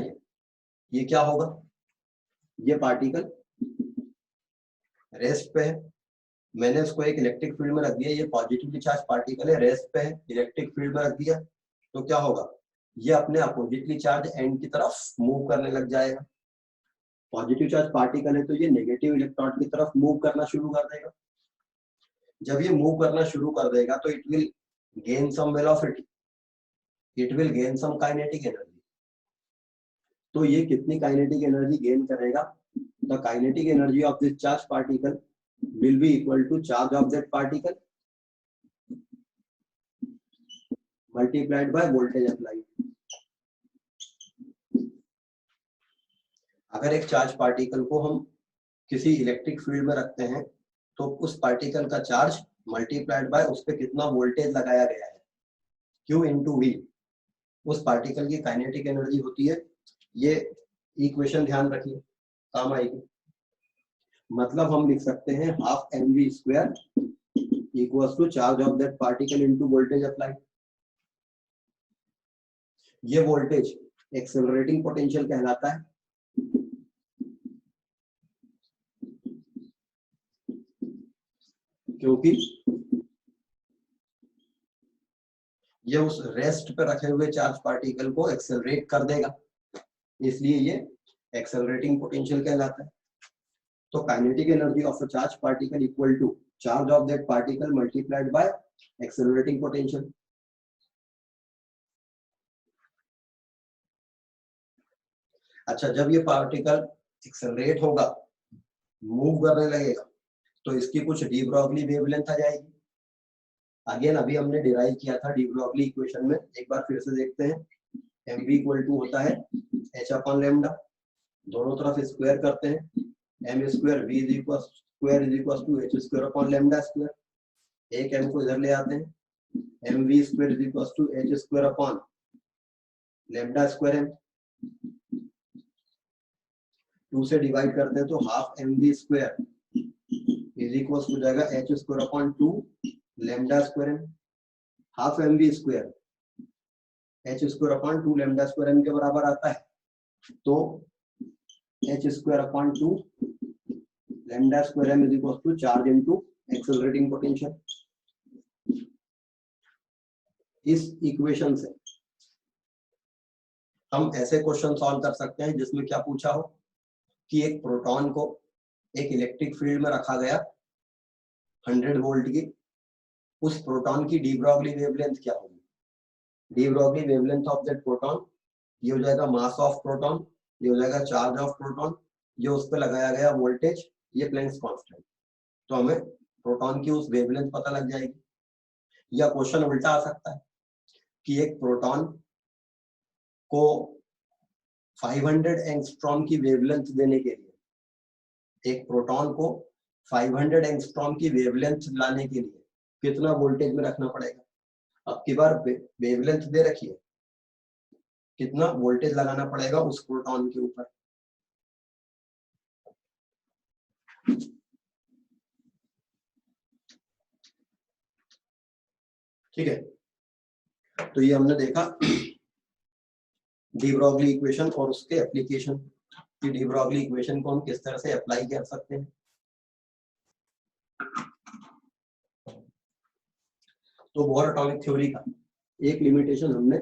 ये क्या होगा? ये पार्टिकल रेस्ट पे है, मैंने उसको एक इलेक्ट्रिक फील्ड में रख दिया, ये पॉजिटिवली चार्ज पार्टिकल है, रेस्ट पे है, इलेक्ट्रिक फील्ड में रख दिया, तो क्या होगा? ये अपने अपोजिटली चार्ज एंड की तरफ मूव करने लग जाएगा। पॉजिटिव चार्ज पार्टिकल है तो ये नेगेटिव इलेक्ट्रॉन की तरफ मूव करना शुरू कर देगा। जब ये मूव करना शुरू कर देगा तो it will gain some velocity, it will gain some kinetic energy. तो ये कितनी काइनेटिक एनर्जी गेन करेगा? The kinetic energy of this charge particle will be equal to charge of that particle multiplied by voltage applied। अगर एक चार्ज पार्टिकल को हम किसी इलेक्ट्रिक फील्ड में रखते हैं तो उस पार्टिकल का चार्ज मल्टीप्लाइड बाय उस पे कितना वोल्टेज लगाया गया है, Q into V, उस पार्टिकल की काइनेटिक एनर्जी होती है। ये इक्वेशन ध्यान रखिए, काम आएगी। मतलब हम लिख सकते हैं half mv square equals to charge of that particle into voltage applied. ये वोल्टेज एक्सेलरेटिंग पोटेंशियल कहलाता है, क्योंकि ये उस रेस्ट पर रखे हुए चार्ज पार्टिकल को एक्सेलरेट कर देगा, इसलिए ये एक्सेलरेटिंग पोटेंशियल कहलाता है। तो kinetic energy of a charge particle equal to charge of that particle multiplied by accelerating potential. अच्छा, जब ये पार्टिकल एक्सेलरेट होगा, मूव करने लगेगा, तो इसकी कुछ डी ब्रॉगली वेवलेंथ आ जाएगी। अगेन अभी हमने डिराइव किया था डी ब्रॉगली इक्वेशन में, एक बार फिर से देखते हैं। mv इक्वल टू होता है h अपॉन लैम्डा, दोनों तरफ स्क्वायर करते हैं, m square v is equal to h square upon lambda square. एक m को इधर ले आते हैं, mv square is equal to h square upon lambda square m। 2 से डिवाइड करते हैं तो half mv square is equal हो जाएगा h square upon 2 lambda square m। Half mv square h square upon 2 lambda square m के बराबर आता है, तो h square upon 2 lambda square m is equal to charge into accelerating potential. इस इक्वेशन से हम ऐसे क्वेश्चन सॉल्व कर सकते हैं जिसमें क्या पूछा हो कि एक प्रोटॉन को एक इलेक्ट्रिक फील्ड में रखा गया 100 वोल्ट की, उस प्रोटॉन की डी ब्रॉगली वेवलेंथ क्या होगी। De Broglie wavelength of that proton, ये हो जाएगा मास ऑफ प्रोटॉन, ये हो जाएगा चार्ज ऑफ प्रोटॉन, ये उस पर लगाया गया वोल्टेज, ये प्लैंक्स कांस्टेंट। तो हमें प्रोटॉन की उस वेवलेंथ पता लग जाएगी। या क्वेश्चन उल्टा आ सकता है कि एक प्रोटॉन को 500 एंगस्ट्रॉम की वेवलेंथ देने के लिए, एक प्रोटॉन को 500 एंगस्ट्रॉम की वेवलेंथ लाने के लिए कितना वोल्टेज में रखना पड़ेगा। अब की बार वेवलेंथ दे रखी है, कितना वोल्टेज लगाना पड़ेगा उस प्रोटॉन के ऊपर। ठीक है, तो ये हमने देखा डी ब्रॉगली इक्वेशन और उसके एप्लीकेशन कि डी ब्रॉगली इक्वेशन को हम किस तरह से अप्लाई कर सकते हैं। तो बोर एटॉमिक थ्योरी का एक लिमिटेशन हमने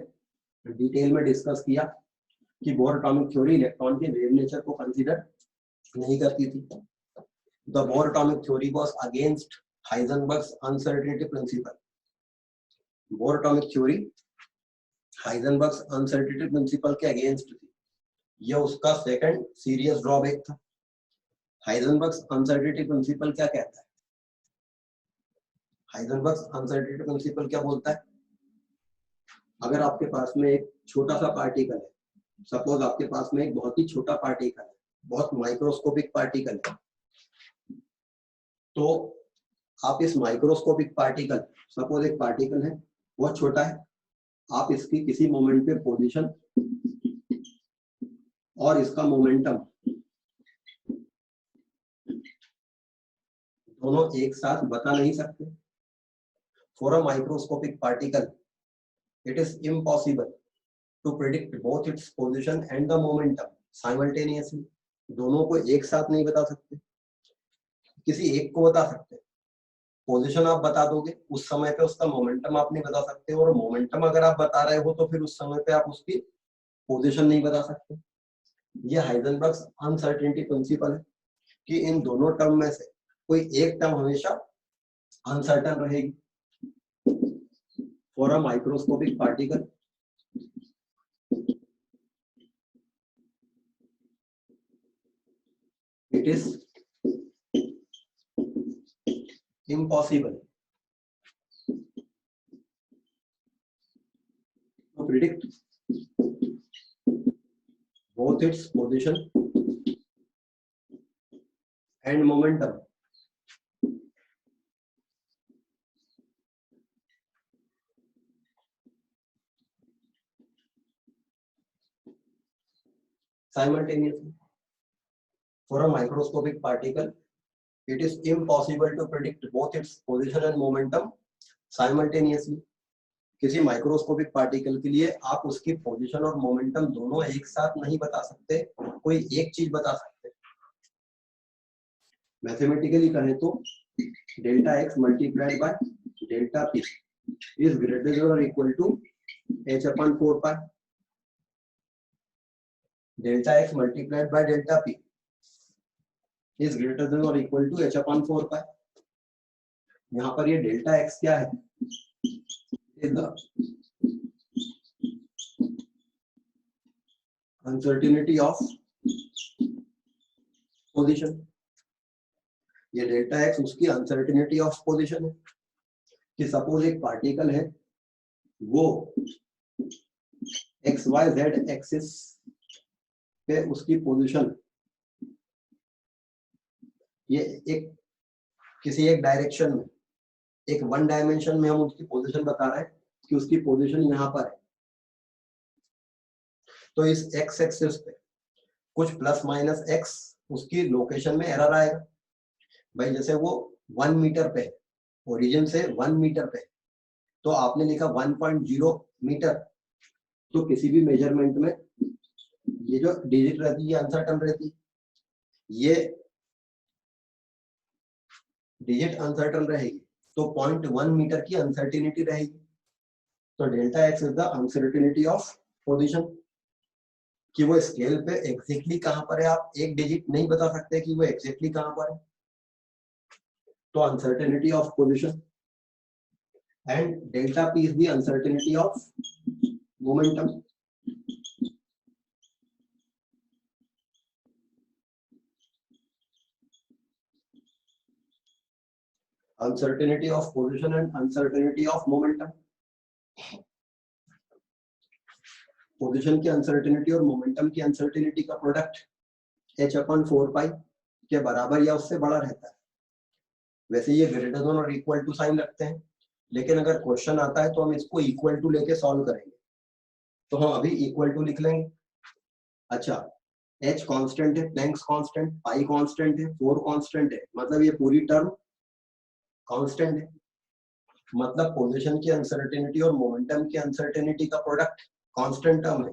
डिटेल में डिस्कस किया कि बोर एटॉमिक थ्योरी इलेक्ट्रॉन के वेव नेचर को कंसीडर नहीं करती थी। The Bohr atomic theory was against Heisenberg's uncertainty principle. Bohr atomic theory Heisenberg's uncertainty principle के अगेंस्ट थी। यह उसका सेकंड सीरियस ड्रॉबैक था। हाइजेनबर्ग्स अनसर्टेनिटी प्रिंसिपल क्या कहता है? हाइजेनबर्ग्स अनसर्टेनिटी प्रिंसिपल क्या बोलता है? अगर आपके पास में एक छोटा सा पार्टिकल है, सपोज आपके पास में एक बहुत ही छोटा पार्टिकल है, बहुत माइक्रोस्कोपिक पार्टिकल है, तो आप इस माइक्रोस्कोपिक पार्टिकल, सपोज एक पार्टिकल है बहुत छोटा है, आप इसकी किसी मोमेंट पे पोजीशन और इसका मोमेंटम दोनों एक साथ बता नहीं सकते। For a microscopic particle it is impossible to predict both its position and the momentum simultaneously। दोनों को एक साथ नहीं बता सकते, किसी एक को बता सकते। पोजीशन आप बता दोगे, उस समय पे उसका मोमेंटम आप नहीं बता सकते, और मोमेंटम अगर आप बता रहे हो तो फिर उस समय पे आप उसकी पोजीशन नहीं बता सकते। ये हाइजेनबर्ग्स अनसर्टेनिटी प्रिंसिपल है कि इन दोनों टर्म में से कोई एक टर्म हमेशा अनसर्टन रहेगी। For a microscopic particle it is impossible to predict both its position and momentum simultaneously। For a microscopic particle it is impossible to predict both its position and momentum simultaneously। किसी माइक्रोस्कोपिक पार्टिकल के लिए आप उसकी पोजीशन और मोमेंटम दोनों एक साथ नहीं बता सकते, कोई एक चीज बता सकते। मैथमेटिकली कहें तो delta x multiplied by delta p is greater than और equal to h upon 4 pi। Delta x multiplied by delta p is greater than और equal to h upon 4 pi। यहाँ पर ये डेल्टा एक्स क्या है? Uncertainty of position. ये डेल्टा एक्स उसकी अनसर्टेनिटी ऑफ पोजीशन है कि सपोज एक पार्टिकल है, वो एक्स वाई जेड एक्सिस पे उसकी पोजीशन, ये एक किसी एक डायरेक्शन में, एक वन डायमेंशन में हम उसकी पोजीशन बता रहे हैं कि उसकी पोजीशन यहाँ पर है। तो इस एक्स एक्सिस पे कुछ प्लस माइनस एक्स उसकी लोकेशन में एरर आएगा। भाई जैसे वो 1 मीटर पे है, ओरिजिन से 1 मीटर पे, तो आपने लिखा 1.0 मीटर, तो किसी भी मेजरमेंट में ये जो डिजिट रहती है अनसर्टन रहती है, ये डिजिट अनसर्टन रहेगी, तो 0.1 मीटर की अनसर्टेनिटी रहेगी। तो delta x is the uncertainty of position. कि वो स्केल पे एग्जैक्टली कहां पर है, आप एक डिजिट नहीं बता सकते कि वो एग्जैक्टली कहां पर है, तो uncertainty of position, and delta p is the uncertainty of momentum. uncertainty of position and uncertainty of momentum, position की अनसर्टेनिटी और मोमेंटम की अनसर्टेनिटी का प्रोडक्ट h/4 के बराबर या उससे बड़ा रहता है। वैसे ये ग्रेटर देन और इक्वल टू साइन रखते हैं, लेकिन अगर क्वेश्चन आता है तो हम इसको इक्वल टू लेके सॉल्व करेंगे, तो हम अभी इक्वल टू लिख लेंगे। अच्छा, h कांस्टेंट है, प्लैंक्स कांस्टेंट, पाई कांस्टेंट है, 4 कांस्टेंट है, मतलब ये पूरी टर्म कांस्टेंट है, मतलब पोजीशन की अनसर्टेनिटी और मोमेंटम की अनसर्टेनिटी का प्रोडक्ट कांस्टेंट टर्म है।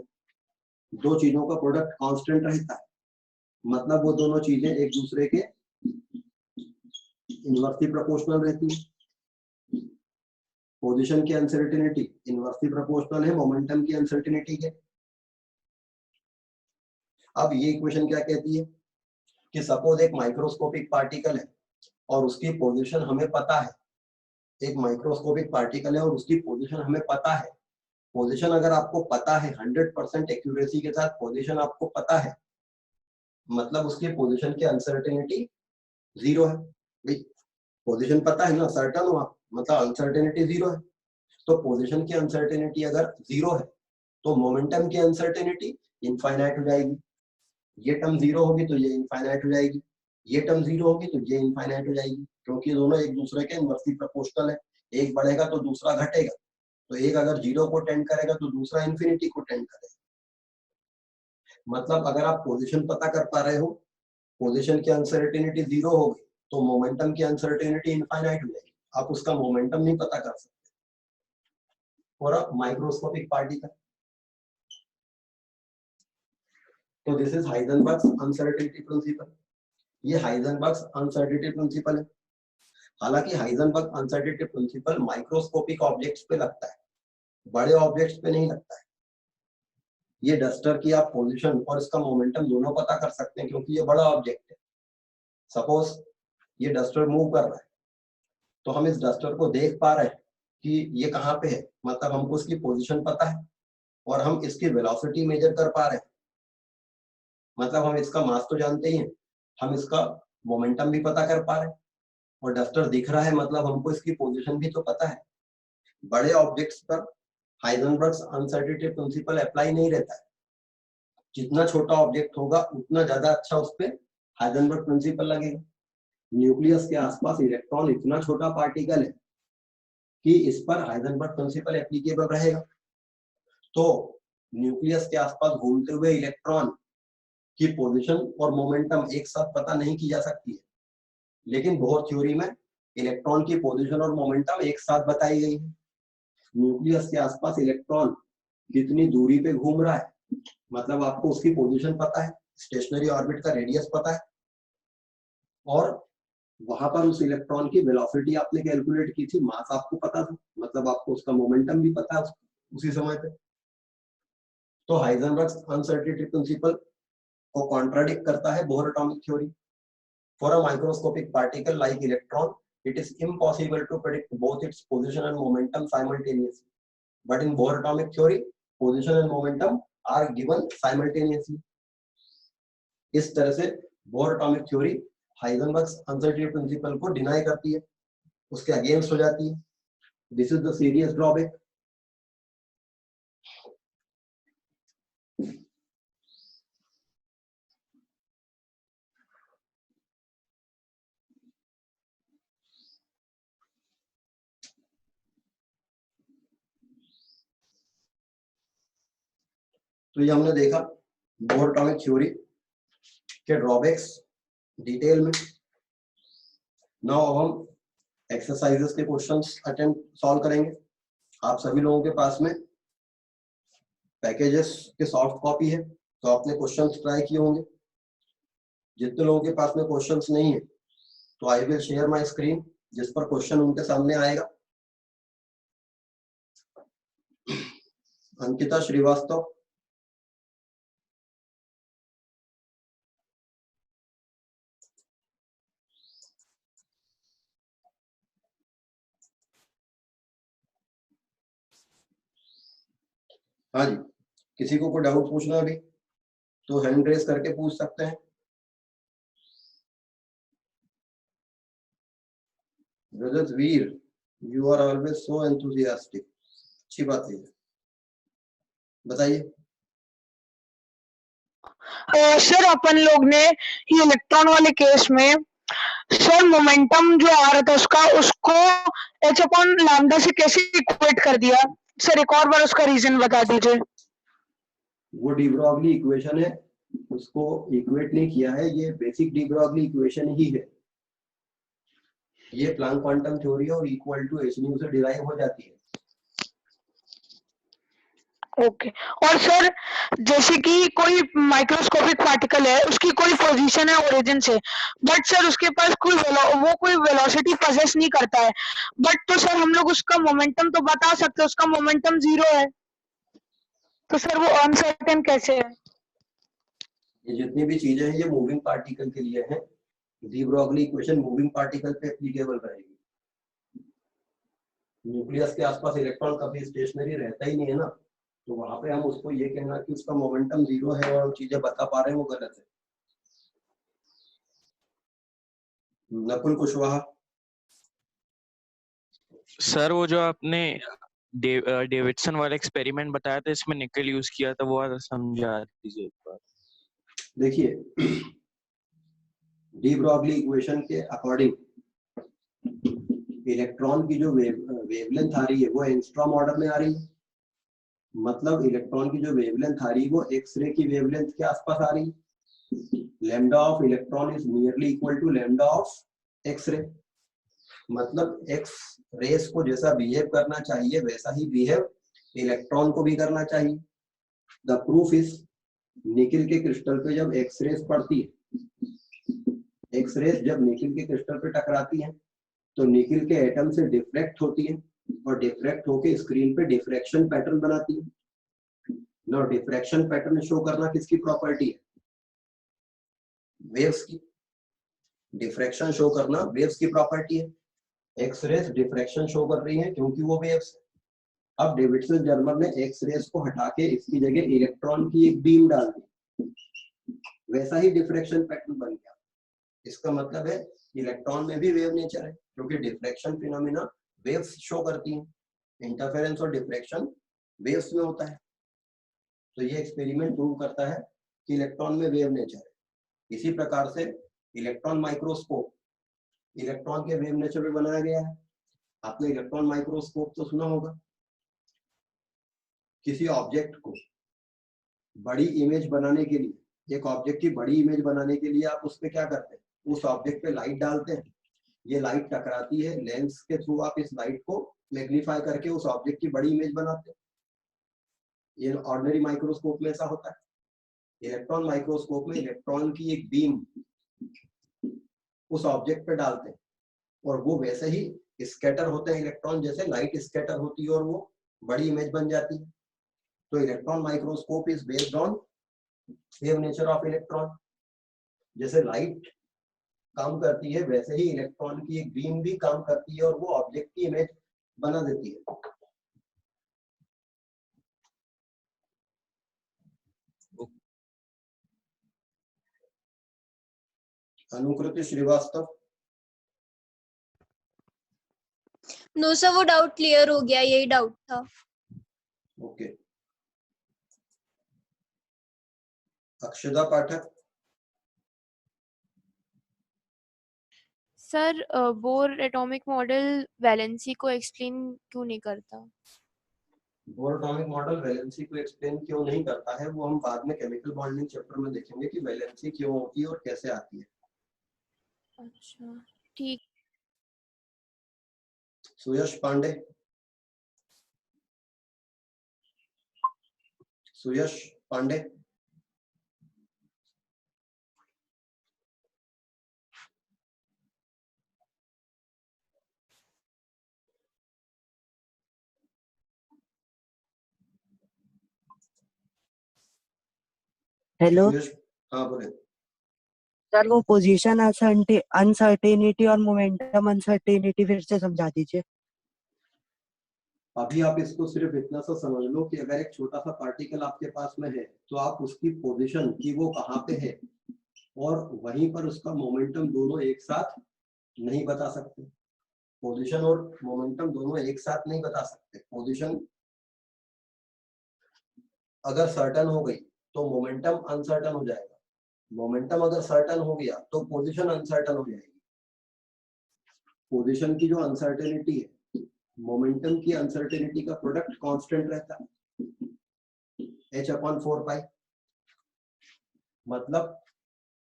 दो चीजों का प्रोडक्ट कांस्टेंट रहता है, मतलब वो दोनों चीजें एक दूसरे के इनवर्सली प्रोपोर्शनल रहती है। पोजीशन की अनसर्टेनिटी इनवर्सली प्रोपोर्शनल है मोमेंटम की अनसर्टेनिटी के। अब ये इक्वेशन क्या कहती है कि सपोज एक माइक्रोस्कोपिक पार्टिकल है और उसकी पोजीशन हमें पता है, एक माइक्रोस्कोपिक पार्टिकल है और उसकी पोजीशन हमें पता है। पोजीशन अगर आपको पता है 100% एक्यूरेसी के साथ पोजीशन आपको पता है, मतलब उसकी पोजीशन की अनसर्टेनिटी 0 है। भाई पोजीशन पता है ना, सर्टन हो आप, मतलब अनसर्टेनिटी 0 है। तो पोजीशन की अनसर्टेनिटी अगर 0 है तो मोमेंटम की अनसर्टेनिटी इनफाइनाइट हो जाएगी। ये टर्म 0 होगी तो ये इनफाइनाइट हो जाएगी, ये टर्म 0 होगी तो ये इनफाइनाइट हो जाएगी, क्योंकि दोनों एक दूसरे के इनवर्सली प्रोपोर्शनल है। एक बढ़ेगा तो दूसरा घटेगा, तो एक अगर 0 को टेंड करेगा तो दूसरा इंफिनिटी को टेंड करेगा। मतलब अगर आप पोजीशन पता कर पा रहे हो, पोजीशन की अनसर्टेनिटी 0 होगी तो मोमेंटम की अनसर्टेनिटी इनफाइनाइट हो जाएगी, आप उसका मोमेंटम नहीं पता कर सकते फॉर अ माइक्रोस्कोपिक पार्टिकल। तो दिस इज हाइजेनबर्ग्स अनसर्टेनिटी प्रिंसिपल। ये हाइजेनबर्ग्स अनसर्टेनिटी प्रिंसिपल है। हालांकि Heisenberg uncertainty principle microscopic objects पे लगता है, बड़े ऑब्जेक्ट्स पे नहीं लगता है। ये डस्टर की आप पोजीशन और इसका मोमेंटम दोनों पता कर सकते हैं, क्योंकि ये बड़ा ऑब्जेक्ट है। सपोज ये डस्टर मूव कर रहा है तो हम इस डस्टर को देख पा रहे हैं कि ये कहाँ पे है, मतलब हमको इसकी पोजीशन पता है और हम इसकी वेलोसिटी मेजर कर पा रहे हैं, मतलब हम इसका मास तो जानते ही हैं, हम इसका मोमेंटम भी पता कर पा रहे हैं और डस्टर दिख रहा है, मतलब हमको इसकी पोजीशन भी तो पता है। बड़े ऑब्जेक्ट्स पर हाइजेनबर्ग्स अनसर्टेनिटी प्रिंसिपल अप्लाई नहीं रहता है। जितना छोटा ऑब्जेक्ट होगा उतना ज्यादा अच्छा उस पर हाइजेनबर्ग प्रिंसिपल लगेगा। न्यूक्लियस के आसपास इलेक्ट्रॉन इतना छोटा पार्टिकल है कि इस पर हाइजेनबर्ग प्रिंसिपल एप्लीकेबल रहेगा। तो न्यूक्लियस के आसपास घूमते हुए इलेक्ट्रॉन की पोजीशन और मोमेंटम एक साथ पता नहीं की जा सकती है, लेकिन बोहर थ्योरी में इलेक्ट्रॉन की पोजीशन और मोमेंटम एक साथ बताई गई है। न्यूक्लियस के आसपास इलेक्ट्रॉन कितनी दूरी पे घूम रहा है, मतलब आपको उसकी पोजीशन पता है, स्टेशनरी ऑर्बिट का रेडियस पता है, और वहां पर उस इलेक्ट्रॉन की वेलोसिटी आपने कैलकुलेट की थी, मास आपको पता था, मतलब आपको उसका मोमेंटम भी पता है उसी समय पे। तो हाइजेनबर्ग्स अनसर्टेनिटी प्रिंसिपल को कॉन्ट्राडिक्ट करता है Bohr atomic theory. For a microscopic particle like electron, it is impossible to predict both its position and momentum simultaneously. But in Bohr atomic theory, position and momentum are given simultaneously. इस तरह से Bohr atomic theory Heisenberg's uncertainty principle को डिनाई करती है, उसके अगेंस्ट हो जाती है। This is the serious drawback. तो ये हमने देखा बोहर एटॉमिक थ्योरी के ड्रॉबैक्स डिटेल में। नाउ हम एक्सरसाइजेस के क्वेश्चंस अटेम्प्ट सॉल्व करेंगे। आप सभी लोगों के पास में पैकेजेस के सॉफ्ट कॉपी है, तो आपने क्वेश्चंस ट्राई किए होंगे। जितने लोगों के पास में क्वेश्चंस नहीं है तो I will share my screen, जिस पर क्वेश्चन उनके सामने आएगा। अंकिता श्रीवास्तव, हाँ जी, किसी को कोई डाउट पूछना अभी तो हैंड रेस करके पूछ सकते हैं। Rajat Veer, you are always so enthusiastic, अच्छी बात है, बताइए। सर अपन लोग ने ये इलेक्ट्रॉन वाले केस में सर मोमेंटम जो आ रहा था उसको एच अपॉन लैम्डा से कैसे इक्वेट कर दिया सर, एक और बार उसका रीजन बता दीजिए। वो डी ब्रॉगली इक्वेशन है, उसको इक्वेट नहीं किया है, ये बेसिक डी ब्रॉगली इक्वेशन ही है। ये प्लैंक क्वांटम थ्योरी और इक्वल टू एच न्यू से डिराइव हो जाती है। ओके और सर जैसे कि कोई माइक्रोस्कोपिक पार्टिकल है, उसकी कोई पोजीशन है ओरिजिन से, बट सर उसके पास वो कोई वेलोसिटी पजेस नहीं करता है, बट तो सर हम लोग उसका मोमेंटम तो बता सकते हैं, उसका मोमेंटम 0 है, तो सर वो अनसर्टेन कैसे है? ये जितनी भी चीजें हैं ये मूविंग पार्टिकल के लिए हैं। D Broglie equation moving particle पे एप्लीकेबल रहेगी। न्यूक्लियस के आसपास इलेक्ट्रॉन कभी स्टेशनरी रहता ही नहीं है ना, तो वहां पे हम उसको ये कहना कि उसका मोमेंटम 0 है और हम चीजें बता पा रहे हैं वो गलत है। नकुल कुशवाहा। सर वो जो आपने डेविडसन वाला एक्सपेरिमेंट बताया था, इसमें निकल यूज किया था, वो समझा दीजिए एक बार। देखिए, डी ब्रॉगली इक्वेशन के अकॉर्डिंग इलेक्ट्रॉन की जो वेवलेंथ आ रही है वो एंगस्ट्रॉम ऑर्डर में आ रही है। मतलब इलेक्ट्रॉन की जो वेवलेंथ आ रही है वो एक्सरे की वेवलेंथ के आसपास आ रही है। Lambda of electron is nearly equal to lambda of X-ray. मतलब एक्स रेस को जैसा बिहेव करना चाहिए वैसा ही बिहेव इलेक्ट्रॉन को भी करना चाहिए। द प्रूफ इज, निकिल के क्रिस्टल पे जब एक्स रेस पड़ती है, एक्स रेस जब निकिल के क्रिस्टल पे टकराती है तो निकिल के एटम से डिफ्रैक्ट होती है और डिफ्रैक्ट होके स्क्रीन पे डिफ्रैक्शन पैटर्न बनाती है। ना डिफ्रैक्शन पैटर्न शो करना किसकी प्रॉपर्टी है? वेव्स की। डिफ्रैक्शन शो करना वेव्स की प्रॉपर्टी है। एक्स रेस डिफ्रैक्शन शो कर रही है क्योंकि वो वेव्स है। अब डेविडसन जर्मर ने एक्स रेस को हटा के इसकी जगह इलेक्ट्रॉन की एक बीम डाल दी, वैसा ही डिफ्रैक्शन पैटर्न बन गया। इसका मतलब है इलेक्ट्रॉन में भी वेव नेचर है क्योंकि डिफ्रैक्शन फिनोमिना वेव्स शो करती हैं। इंटरफेरेंस और डिफ्रैक्शन वेव्स में होता है। तो ये एक्सपेरिमेंट प्रूव करता है कि इलेक्ट्रॉन में वेव नेचर है। इसी प्रकार से इलेक्ट्रॉन माइक्रोस्कोप इलेक्ट्रॉन के वेव नेचर में बनाया गया है। आपने इलेक्ट्रॉन माइक्रोस्कोप तो सुना होगा। किसी ऑब्जेक्ट को बड़ी इमेज बनाने के लिए, एक ऑब्जेक्ट की बड़ी इमेज बनाने के लिए आप उस पर क्या करते हैं? उस ऑब्जेक्ट पे लाइट डालते हैं, ये लाइट टकराती है, लेंस के थ्रू आप इस लाइट को मैग्नीफाई करके उस ऑब्जेक्ट की बड़ी इमेज बनाते हैं। ये ऑर्डिनरी माइक्रोस्कोप में ऐसा होता है। इलेक्ट्रॉन माइक्रोस्कोप में इलेक्ट्रॉन की एक बीम उस ऑब्जेक्ट पे डालते हैं और वो वैसे ही स्कैटर होते हैं इलेक्ट्रॉन, जैसे लाइट स्कैटर होती है और वो बड़ी इमेज बन जाती है। तो electron microscope is based on wave nature of electron. जैसे लाइट काम करती है वैसे ही इलेक्ट्रॉन की एक बीम भी काम करती है और वो ऑब्जेक्ट की इमेज बना देती है। अनुकृति श्रीवास्तव। नो सर, वो डाउट क्लियर हो गया, यही डाउट था। Okay. Akshada Pathak. Sir Bohr atomic model valency को एक्सप्लेन क्यों नहीं करता? बोर एटॉमिक मॉडल वैलेंसी को एक्सप्लेन क्यों नहीं करता है वो हम बाद में केमिकल बॉन्डिंग चैप्टर में देखेंगे कि वैलेंसी क्यों होती है और कैसे आती है। अच्छा ठीक। सुयश पांडे। सुयश पांडे। हेलो सुयश, हाँ बोले। सर, वो पोजीशन अनसर्टेनिटी और मोमेंटम अनसर्टेनिटी फिर से समझा दीजिए। अभी आप इसको सिर्फ इतना सा समझ लो कि अगर एक छोटा सा पार्टिकल आपके पास में है तो आप उसकी पोजीशन की वो कहाँ पे है और वहीं पर उसका मोमेंटम दोनों एक साथ नहीं बता सकते। पोजीशन और मोमेंटम दोनों एक साथ नहीं बता सकते। पोजीशन अगर सर्टन हो गई तो मोमेंटम अनसर्टन हो जाएगा, मोमेंटम अगर सर्टन हो गया तो पोजीशन अनसर्टन हो जाएगी। पोजीशन की जो अनसर्टेनिटी है, मोमेंटम की अनसर्टेनिटी का प्रोडक्ट कांस्टेंट रहता है h/4π। मतलब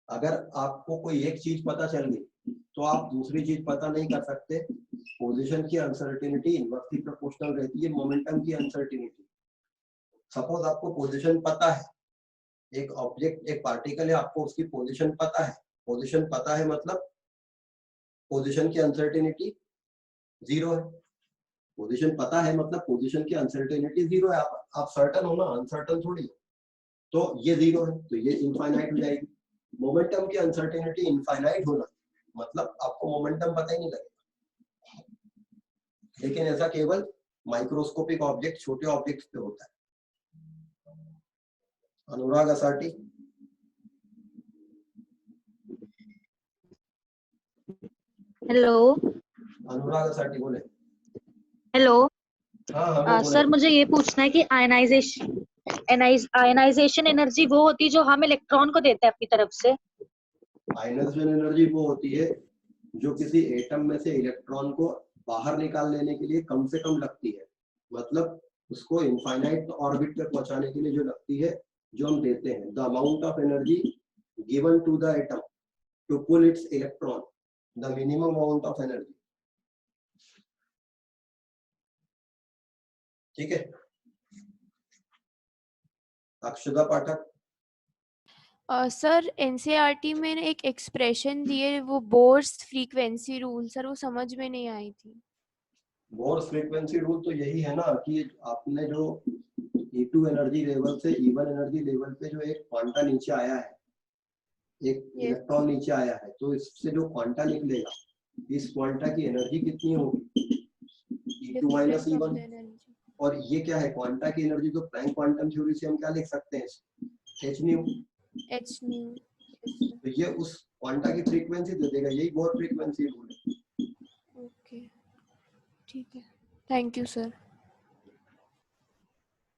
अगर आपको कोई एक चीज पता चल गई तो आप दूसरी चीज पता नहीं कर सकते। पोजीशन की अनसर्टेनिटी इनवर्सली प्रोपोर्शनल रहती है मोमेंटम की अनसर्टेनिटी। सपोज आपको पोजीशन पता है, एक ऑब्जेक्ट एक पार्टिकल है, आपको उसकी पोजीशन पता है। पोजीशन पता है मतलब पोजीशन की अनसर्टेनिटी 0 है। पोजीशन पता है मतलब पोजीशन की अनसर्टेनिटी 0 है। आप सर्टन हो ना, अनसर्टन थोड़ी हो। तो ये 0 है तो ये इनफाइनाइट हो जाएगी। मोमेंटम की अनसर्टेनिटी इनफाइनाइट होना मतलब आपको मोमेंटम पता ही नहीं लगेगा। लेकिन ऐसा केवल माइक्रोस्कोपिक ऑब्जेक्ट, छोटे ऑब्जेक्ट्स पे होता है। अनुराग असाटी। हेलो। अनुराग असाटी बोले। हेलो। हाँ सर मुझे ये पूछना है कि आयनाइजेशन एनर्जी वो होती है जो हम इलेक्ट्रॉन को देते हैं अपनी तरफ से। आयनाइजेशन एनर्जी वो होती है जो किसी एटम में से इलेक्ट्रॉन को बाहर निकाल लेने के लिए कम से कम लगती है। मतलब उसको इनफाइनाइट ऑर्बिट पे पहुंचाने के लिए जो लगती है, जो हम देते हैं। The amount of energy given to the atom to pull its electron, the minimum amount of energy. ठीक है। अक्षदा पाठक। सर एनसीईआरटी में एक एक्सप्रेशन दी है, वो बोर्स फ्रीक्वेंसी रूल, सर वो समझ में नहीं आई थी। बोर्स फ्रीक्वेंसी रूल तो यही है ना कि आपने जो E2 एनर्जी लेवल से E1 एनर्जी लेवल पे जो एक क्वांटा नीचे आया है, एक इलेक्ट्रॉन नीचे आया है, तो इससे जो क्वांटा निकलेगा, इस क्वांटा की एनर्जी कितनी होगी? E2 minus E1। और ये क्या है? क्वांटा की एनर्जी। तो प्लैंक क्वांटम थ्योरी से हम क्या लिख सकते हैं? h new. तो ये उस क्वांटा की फ्रीक्वेंसी दे देगा। यही बोर फ्रीक्वेंसी रूल है। ओके, ठीक है, थैंक यू सर।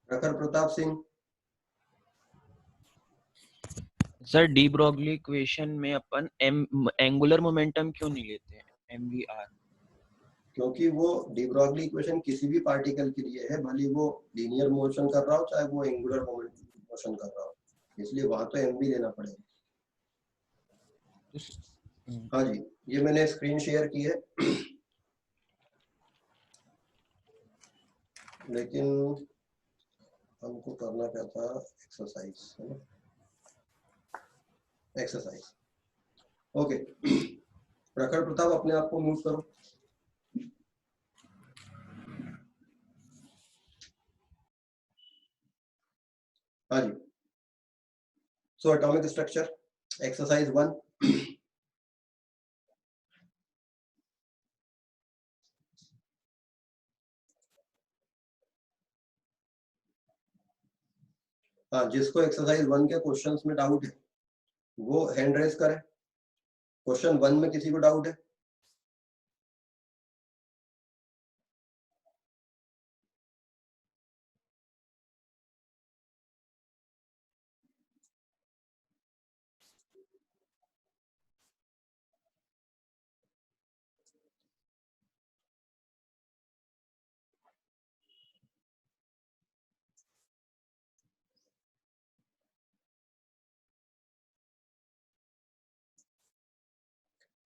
प्रखर Pratap Singh. Sir de Broglie equation में अपन एंगुलर मोमेंटम क्यों नहीं लेते हैं, MVR? क्योंकि वो डी ब्रोगली इक्वेशन किसी भी पार्टिकल के लिए है, भले वो लीनियर मोशन कर रहा हो चाहे वो एंगुलर मोशन कर रहा हो, इसलिए वहां तो MV लेना पड़ेगा। हाँ जी, ये मैंने स्क्रीन शेयर की है, लेकिन हमको करना क्या था? एक्सरसाइज है ना, एक्सरसाइज। ओके, प्रखर प्रताप अपने आप को म्यूट करो। हाँ जी, सो एटॉमिक स्ट्रक्चर एक्सरसाइज 1। हाँ, जिसको एक्सरसाइज 1 के क्वेश्चंस में डाउट है वो हैंड रेज करे। क्वेश्चन 1 में किसी को डाउट है?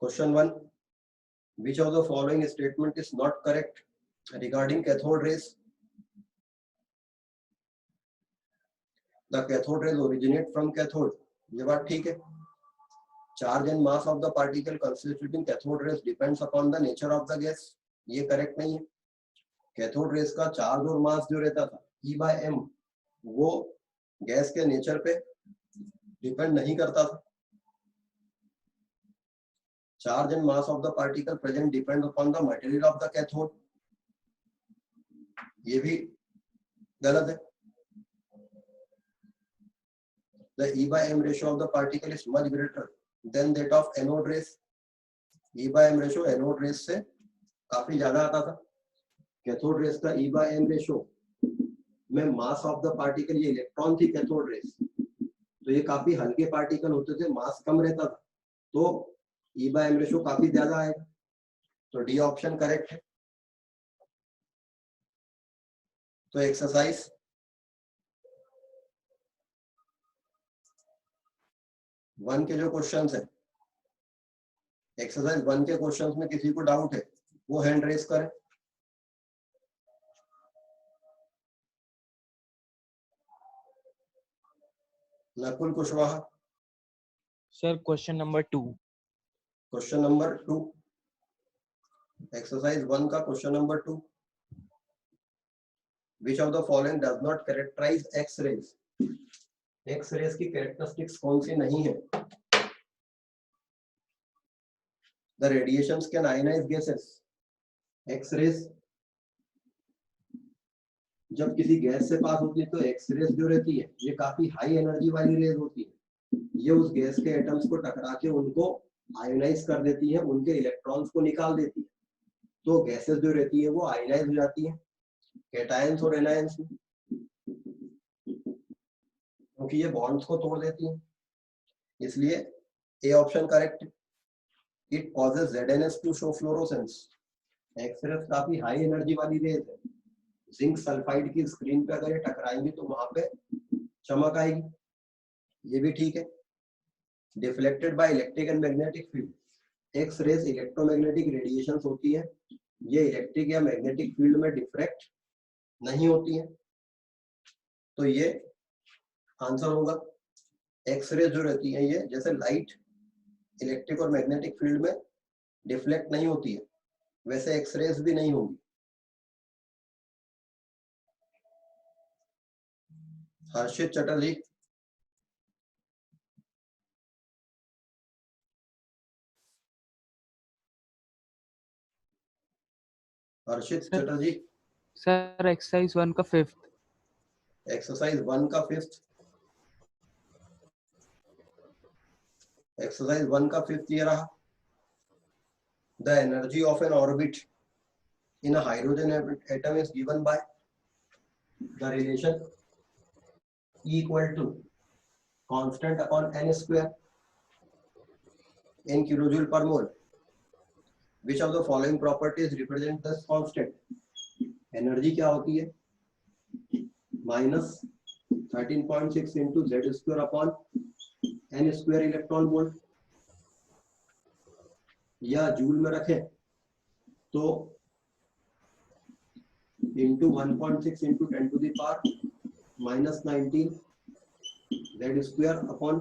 Question 1. Which of the following statement is not correct regarding cathode rays? The cathode rays originate from cathode. ये बात ठीक है। Charge and mass of the particle constituting cathode rays depends upon the nature of the gas. ये करेक्ट नहीं है। कैथोड रेस का चार्ज और मास जो रहता था E/m, वो गैस के नेचर पे डिपेंड नहीं करता था। Charge and mass of the particle present depend upon the material of the cathode. ये भी गलत है. The E by M ratio of the particle is much greater than that of anode rays. E by M ratio anode rays से काफी ज्यादा आता था. कैथोड रेस का E by M ratio में मास ऑफ द पार्टिकल, ये इलेक्ट्रॉन थी कैथोड रेस, तो ये काफी हल्के पार्टिकल होते थे, मास कम रहता था, तो E by M ratio काफी ज्यादा आएगा. तो डी ऑप्शन करेक्ट है. तो एक्सरसाइज 1 के जो क्वेश्चंस है, एक्सरसाइज 1 के क्वेश्चंस में किसी को डाउट है वो हैंड रेस करें. Nakul Kushwaha. Sir question number 2. Question number 2, exercise 1 का question number 2. Which of the following does not characterize X-rays? X-rays की कैरेक्टरिस्टिक्स कौन सी नहीं है? The radiations can ionize gases. X-rays जब किसी गैस से पास होती है तो एक्स-रेज जो रहती है ये काफी हाई एनर्जी वाली रेज होती है. ये उस गैस के एटम्स को टकरा के उनको आयोनाइज कर देती है, उनके इलेक्ट्रॉन्स को निकाल देती है. तो गैसेस जो रहती है वो आयोनाइज हो जाती है कैटायंस और एनायंस में, क्योंकि ये बॉन्ड्स को तोड़ देती है. इसलिए A option correct. It causes ZnS to show fluorescence. X-rays काफी हाई एनर्जी वाली रेज है. जिंक सल्फाइड की स्क्रीन पे अगर ये टकराएंगे तो वहां पे चमक आएगी. ये भी ठीक है. Deflected by electric and magnetic field. X rays electromagnetic radiations होती है, ये इलेक्ट्रिक या मैग्नेटिक फील्ड में डिफ्रैक्ट नहीं होती है. तो ये आंसर होगा. एक्स रेज जो रहती है ये जैसे लाइट इलेक्ट्रिक और मैग्नेटिक फील्ड में डिफ्लेक्ट नहीं होती है, वैसे एक्स रेज भी नहीं होगी. हर्षित चटर्जी. हर्षित चटर्जी. सर एक्सरसाइज 1 का 5th. एक्सरसाइज 1 का 5th. एक्सरसाइज 1 का 5th ये रहा. The energy of N orbit in a hydrogen atom is given by the relation E equal to constant upon n square in kilojoule per mole. Which of the following properties represent this constant? Energy क्या होती है? -13.6 into z square upon n square electron volt. या जूल में रखें तो into 1.6 into 10 to the power -19 z square upon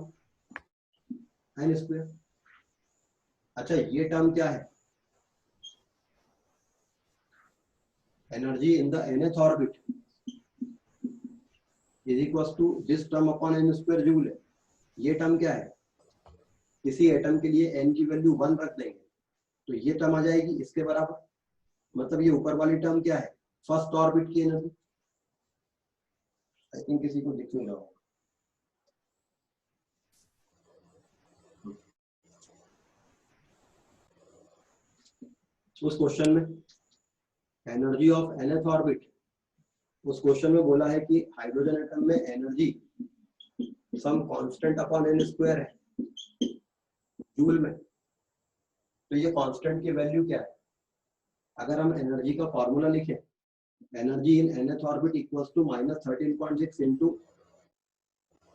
n square. अच्छा, ये टर्म क्या है? Energy in the nth orbit is equal to this term upon n square joule है. ये टर्म क्या है? किसी एटम के लिए n की वैल्यू 1 रख देंगे तो ये टर्म आ जाएगी इसके बराबर. मतलब ये ऊपर वाली टर्म क्या है? फर्स्ट ऑर्बिट की एनर्जी. आई थिंक किसी को दिख नहीं रहा होगा. उस क्वेश्चन में एनर्जी ऑफ nth ऑर्बिट, उस क्वेश्चन में बोला है कि हाइड्रोजन एटम में energy some constant upon n square है जूल में. तो ये कांस्टेंट की वैल्यू क्या है? अगर हम एनर्जी का फॉर्मूला लिखें, energy in nth orbit equals to -13.6 into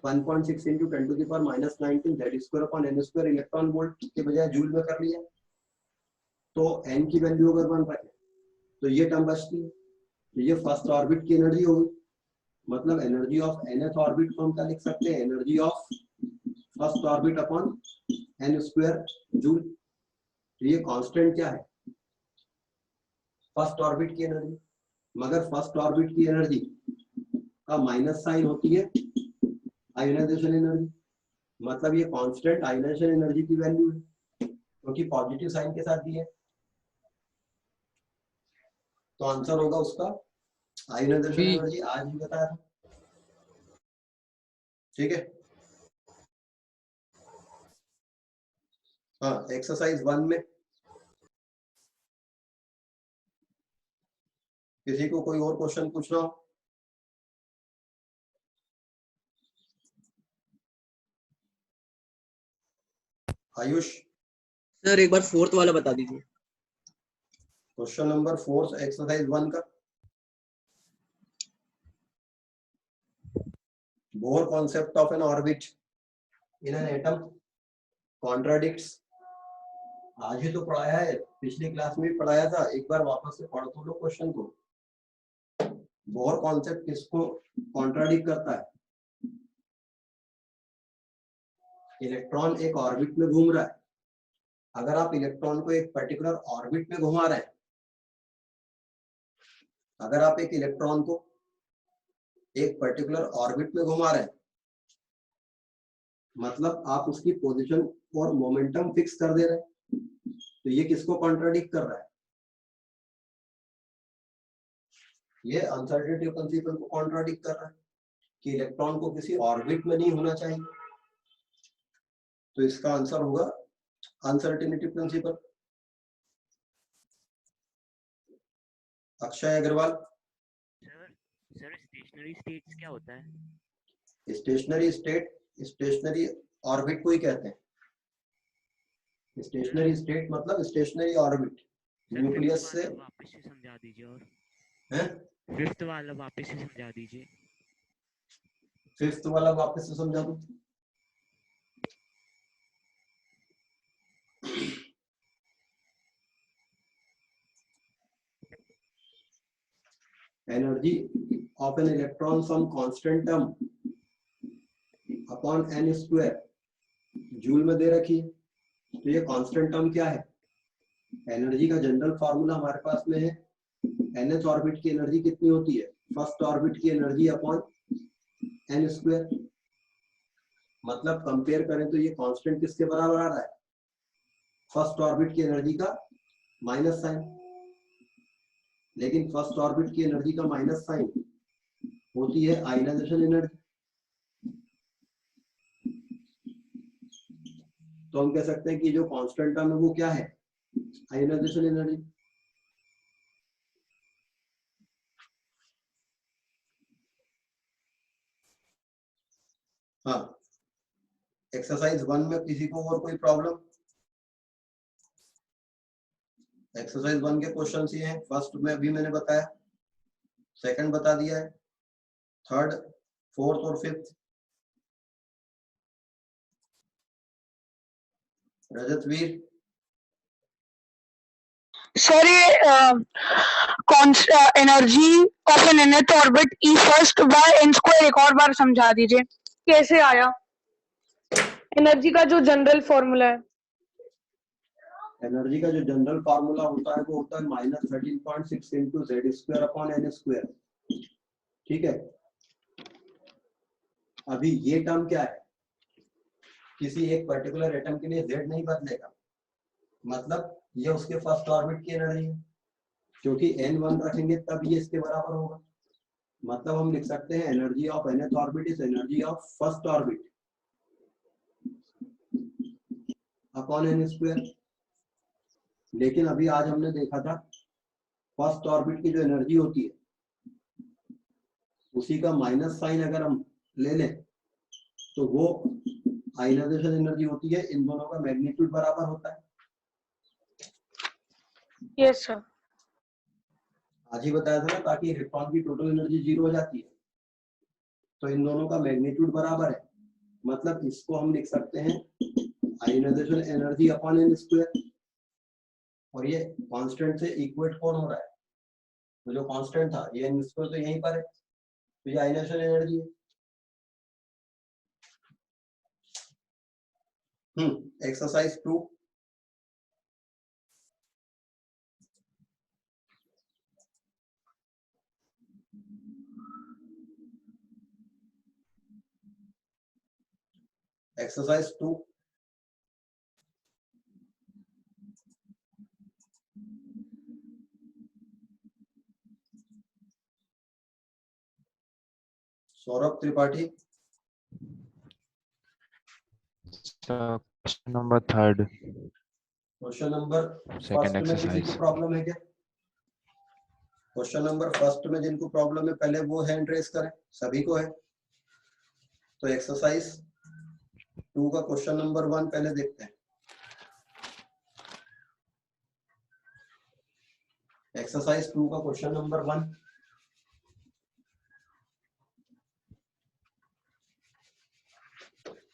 1.6 into 10 to the power -19 z square upon n square electron volt के बजाय जूल में कर लिया. तो n की वैल्यू अगर 1 रखें तो ये टर्म बचती है. तो ये फर्स्ट ऑर्बिट की एनर्जी होगी. मतलब एनर्जी ऑफ nth ऑर्बिट को हम क्या लिख सकते हैं? Energy of first orbit upon n square joule. तो ये कांस्टेंट क्या है? फर्स्ट ऑर्बिट की एनर्जी. मगर फर्स्ट ऑर्बिट की एनर्जी का माइनस साइन होती है आयोनाइजेशन एनर्जी. मतलब ये कांस्टेंट आयोनाइजेशन एनर्जी की वैल्यू है क्योंकि पॉजिटिव साइन के साथ दी है. तो आंसर होगा उसका आयोनाइजेशन B. एनर्जी आज ही बताया था, ठीक है। हाँ, एक्सरसाइज 1 में किसी को कोई और क्वेश्चन पूछना हो? आयुष, सर एक बार फोर्थ वाला बता दीजिए। क्वेश्चन नंबर 4 एक्सरसाइज 1 का। Bohr concept of an orbit in an atom contradicts। आज ही तो पढ़ाया है, पिछली क्लास में भी पढ़ाया था, एक बार वापस से पढ़ तो लो क्वेश्चन को। बोर कॉन्सेप्ट किसको कॉन्ट्राडिक्ट करता है? इलेक्ट्रॉन एक ऑर्बिट में घूम रहा है, अगर आप इलेक्ट्रॉन को एक पर्टिकुलर ऑर्बिट में घुमा रहे हैं, अगर आप एक इलेक्ट्रॉन को एक पर्टिकुलर ऑर्बिट में घुमा रहे हैं, मतलब आप उसकी पोजीशन और मोमेंटम फिक्स कर दे रहे हैं, तो ये किसको कॉन्ट्राडिक्ट कर रहा है? ये अनसर्टेनिटी प्रिंसिपल को कॉन्ट्राडिक्ट कर रहा है कि इलेक्ट्रॉन को किसी ऑर्बिट में नहीं होना चाहिए। तो इसका आंसर होगा uncertainty principle. Akshay Agarwal. Sir stationary states क्या होता है? स्टेशनरी स्टेट, स्टेशनरी ऑर्बिट को ही कहते हैं। स्टेशनरी स्टेट मतलब स्टेशनरी ऑर्बिट, न्यूक्लियस से। वापस से समझा दीजिए। और हैं? फिफ्थ वाला वापस से समझा दीजिए। फिफ्थ वाला वापस से समझा दूं? Energy of an electron some constant term upon n square joule में दे रखी है। तो ये कांस्टेंट टर्म क्या है? एनर्जी का जनरल फार्मूला हमारे पास में है, nth ऑर्बिट की एनर्जी कितनी होती है? फर्स्ट ऑर्बिट की एनर्जी अपॉन n स्क्वायर। मतलब कंपेयर करें तो ये कांस्टेंट किसके बराबर आ रहा है? फर्स्ट ऑर्बिट की एनर्जी का माइनस साइन। लेकिन फर्स्ट ऑर्बिट की एनर्जी का माइनस साइन होती है आयनाइजेशन एनर्जी। तो हम कह सकते हैं कि जो कांस्टेंट टर्म है वो क्या है? Ionization energy. हाँ, एक्सरसाइज 1 में किसी को और कोई प्रॉब्लम? एक्सरसाइज 1 के क्वेश्चन ये हैं। फर्स्ट में अभी मैंने बताया, सेकंड बता दिया है, थर्ड, फोर्थ और फिफ्थ। रजतवीर। सर ये energy of an nth orbit E first by n square एक और बार समझा दीजिए, कैसे आया? एनर्जी का जो जनरल फॉर्मूला है। एनर्जी का जो जनरल फार्मूला होता है वो होता है -13.6 into Z square upon n square. ठीक है, अभी ये टर्म क्या है? किसी एक पर्टिकुलर एटम के लिए जेड नहीं बदलेगा, मतलब ये उसके फर्स्ट ऑर्बिट की एनर्जी है, क्योंकि n1 रखेंगे तब ये इसके बराबर होगा। मतलब हम लिख सकते हैं energy of nth orbit is energy of first orbit upon n square. लेकिन अभी आज हमने देखा था फर्स्ट ऑर्बिट की जो एनर्जी होती है उसी का माइनस साइन अगर हम ले लें तो वो आयनाइजेशन एनर्जी होती है। इन दोनों का मैग्नीट्यूड बराबर होता है। Yes sir. आज ही बताया था ना, ताकि इलेक्ट्रॉन की टोटल एनर्जी 0 हो जाती है, तो इन दोनों का मैग्नीट्यूड बराबर है। मतलब इसको हम लिख सकते हैं ionization energy upon n square. और ये कांस्टेंट से इक्वेट कौन हो रहा है? तो जो कांस्टेंट था ये n स्क्वायर तो यहीं पर है, तो ये आयनाइजेशन एनर्जी है। Exercise 2। Exercise 2। Saurabh Tripathi, question number 3 question number second first में किसी को एक्सरसाइज। प्रॉब्लम है क्या? क्वेश्चन नंबर फर्स्ट में जिनको प्रॉब्लम है पहले वो हैंड रेस करें, सभी को है। तो एक्सरसाइज 2 का क्वेश्चन नंबर 1 पहले देखते हैं। एक्सरसाइज 2 का question number 1,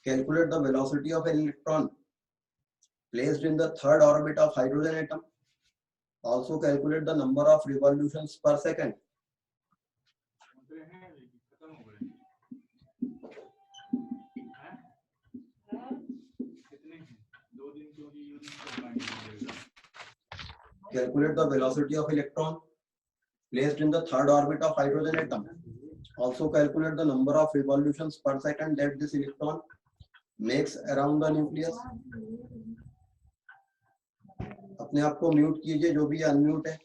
calculate the velocity of an electron placed in the third orbit of hydrogen atom. Also calculate the number of revolutions per second. Calculate the velocity of electron placed in the third orbit of hydrogen atom. Also calculate the number of revolutions per second that this electron makes around the nucleus. अपने आप को म्यूट कीजिए जो भी अनम्यूट है।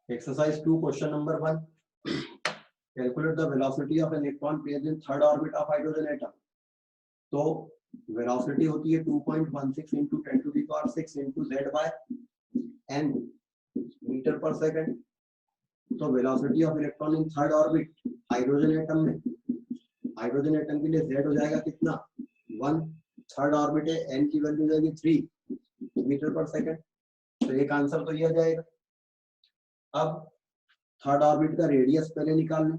Exercise 2 question number 1, calculate the velocity of an electron placed in third orbit of hydrogen atom. तो वेलोसिटी होती है 2.16 into 10 to the power 6 into z by n metre पर सेकंड। तो velocity of electron in third orbit hydrogen atom में, हाइड्रोजन एटम के लिए z हो जाएगा कितना 1, थर्ड ऑर्बिट है n की वैल्यू जाएगी 3 मीटर पर सेकंड। तो एक आंसर तो ये आ जाएगा। अब थर्ड ऑर्बिट का रेडियस पहले निकाल लें।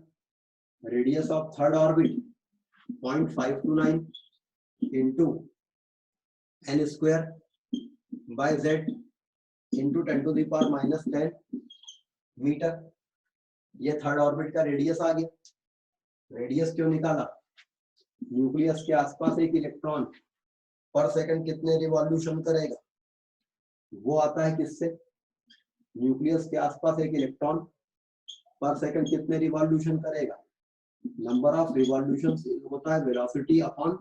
Radius of third orbit 0.529 into n square by z into 10 to the power minus 10 metre. ये थर्ड ऑर्बिट का रेडियस आ गया। रेडियस क्यों निकाला? न्यूक्लियस के आसपास एक इलेक्ट्रॉन पर सेकंड कितने रिवॉल्यूशन करेगा, वो आता है किससे? न्यूक्लियस के आसपास एक इलेक्ट्रॉन पर सेकंड कितने रिवॉल्यूशन करेगा? नंबर ऑफ रिवॉल्यूशंस होता है velocity upon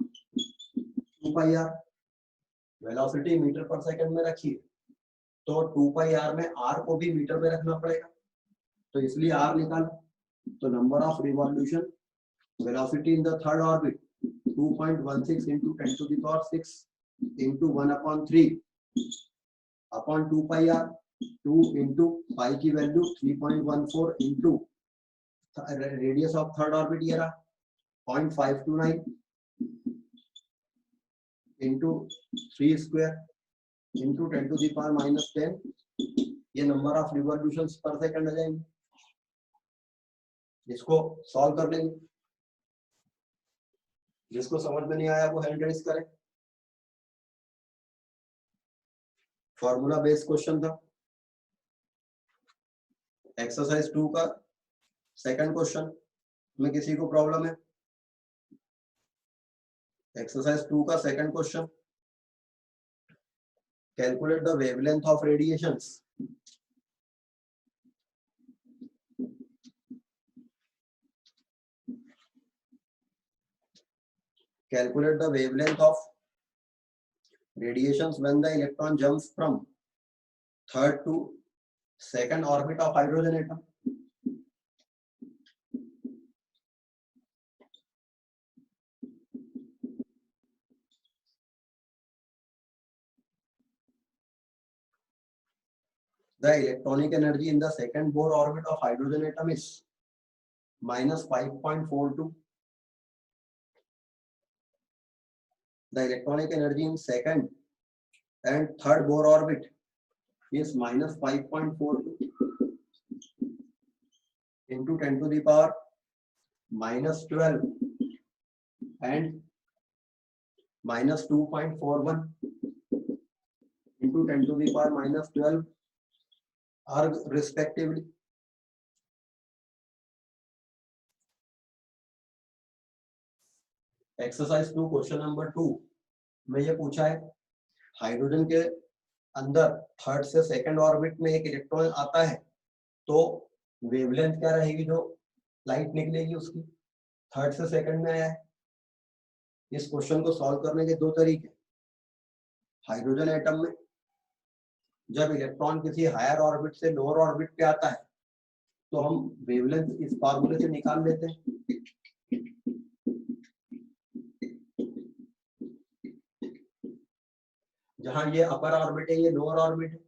2 pi R. Velocity metre पर सेकंड में रखिए तो 2 पाई आर में आर को भी मीटर में रखना पड़ेगा, तो इसलिए आर निकालो। तो number of revolution velocity in the third orbit 2.16 into 10 to the power 6 into 1/3 upon 2 pi R. 2 into pi की value 3.14 into radius of third orbit ये रहा 0.529 into 3 square into 10 to the power minus 10। ये नंबर ऑफ रिवॉल्यूशंस पर सेकंड आ जाएंगे। इसको सॉल्व कर लेंगे। जिसको समझ में नहीं आया वो हैंड रेज करें। फॉर्मूला बेस्ड क्वेश्चन था। एक्सरसाइज 2 का सेकंड क्वेश्चन में किसी को प्रॉब्लम है? एक्सरसाइज 2 का second question, calculate the wavelength of radiations. Calculate the wavelength of radiations when the electron jumps from third to second orbit of hydrogen atom. The electronic energy in the second Bohr orbit of hydrogen atom is minus 5.42. The electronic energy in second and third Bohr orbit is minus 5.42 into 10 to the power minus 12 and minus 2.41 into 10 to the power minus 12 are respectively. Exercise 2 question number 2 में ये पूछा है हाइड्रोजन के अंदर थर्ड से सेकंड ऑर्बिट में एक इलेक्ट्रॉन आता है तो वेवलेंथ क्या रहेगी जो लाइट निकलेगी उसकी? थर्ड से सेकंड में आया है। इस क्वेश्चन को सॉल्व करने के दो तरीके। हाइड्रोजन एटम में जब इलेक्ट्रॉन किसी हायर ऑर्बिट से लोअर ऑर्बिट पे आता है तो हम वेवलेंथ इस फार्मूले से निकाल लेते हैं। जहां ये अपर ऑर्बिट है, ये लोअर ऑर्बिट है,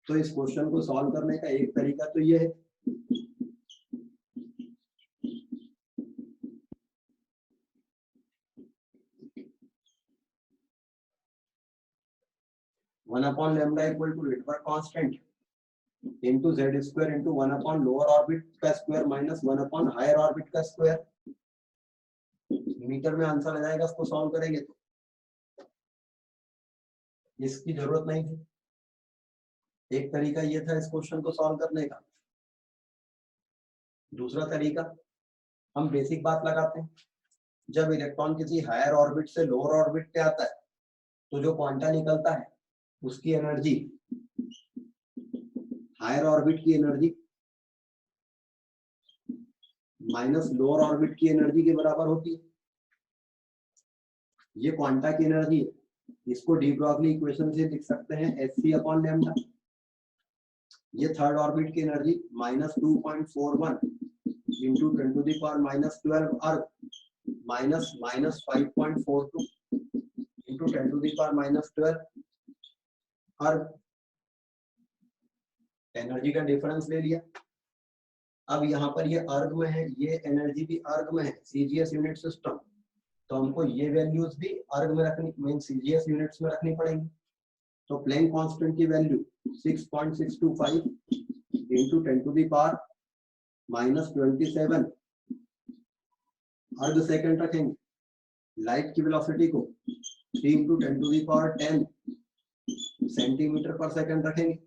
तो इस क्वेश्चन को सॉल्व करने का एक तरीका तो ये है, one upon lambda equal to Rydberg constant into Z square into one upon lower orbit का square minus one upon higher orbit का स्क्वायर। मीटर में आंसर आ जाएगा इसको सॉल्व करेंगे तो, इसकी जरूरत नहीं थी। एक तरीका ये था इस क्वेश्चन को सॉल्व करने का। दूसरा तरीका, हम बेसिक बात लगाते हैं, जब इलेक्ट्रॉन किसी हायर ऑर्बिट से लोअर ऑर्बिट पे आता है तो जो क्वांटा निकलता है उसकी एनर्जी हायर ऑर्बिट की एनर्जी माइनस लोअर ऑर्बिट की एनर्जी के बराबर होती है। ये क्वांटा की एनर्जी है, इसको डी ब्रॉगली इक्वेशन से लिख सकते हैं Hc अपॉन लैम्डा। ये थर्ड ऑर्बिट की energy minus 2.41 into 10 to the power minus 12 erg minus minus 5.42 into 10 to the power minus 12 erg. Energy का डिफरेंस ले लिया। अब यहाँ पर ये अर्ग में है, ये एनर्जी भी अर्ग में है, सीजीएस यूनिट सिस्टम, तो हमको ये वैल्यूज भी अर्ग में रखनी, मीन सीजीएस यूनिट्स में रखनी पड़ेंगी। तो प्लैंक कांस्टेंट की value 6.625 into 10 to the power minus 27 erg second रखेंगे। लाइट की वेलोसिटी को 3 into 10 to the power 10 centimetre पर सेकंड रखेंगे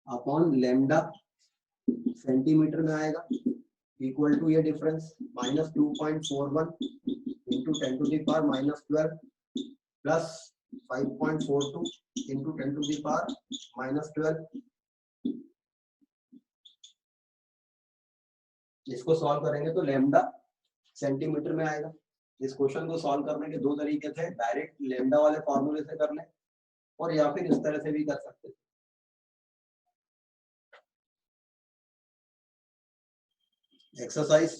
अपॉन लैम्डा सेंटीमीटर में आएगा, इक्वल टू ये difference minus 2.41 into 10 to the power minus 12 plus 5.42 into 10 to the power minus 12। इसको सॉल्व करेंगे तो लैम्डा सेंटीमीटर में आएगा। इस क्वेश्चन को सॉल्व करने के दो तरीके थे, डायरेक्ट लैम्डा वाले फॉर्मूले से कर लें और या फिर इस तरह से भी कर सकते हैं। एक्सरसाइज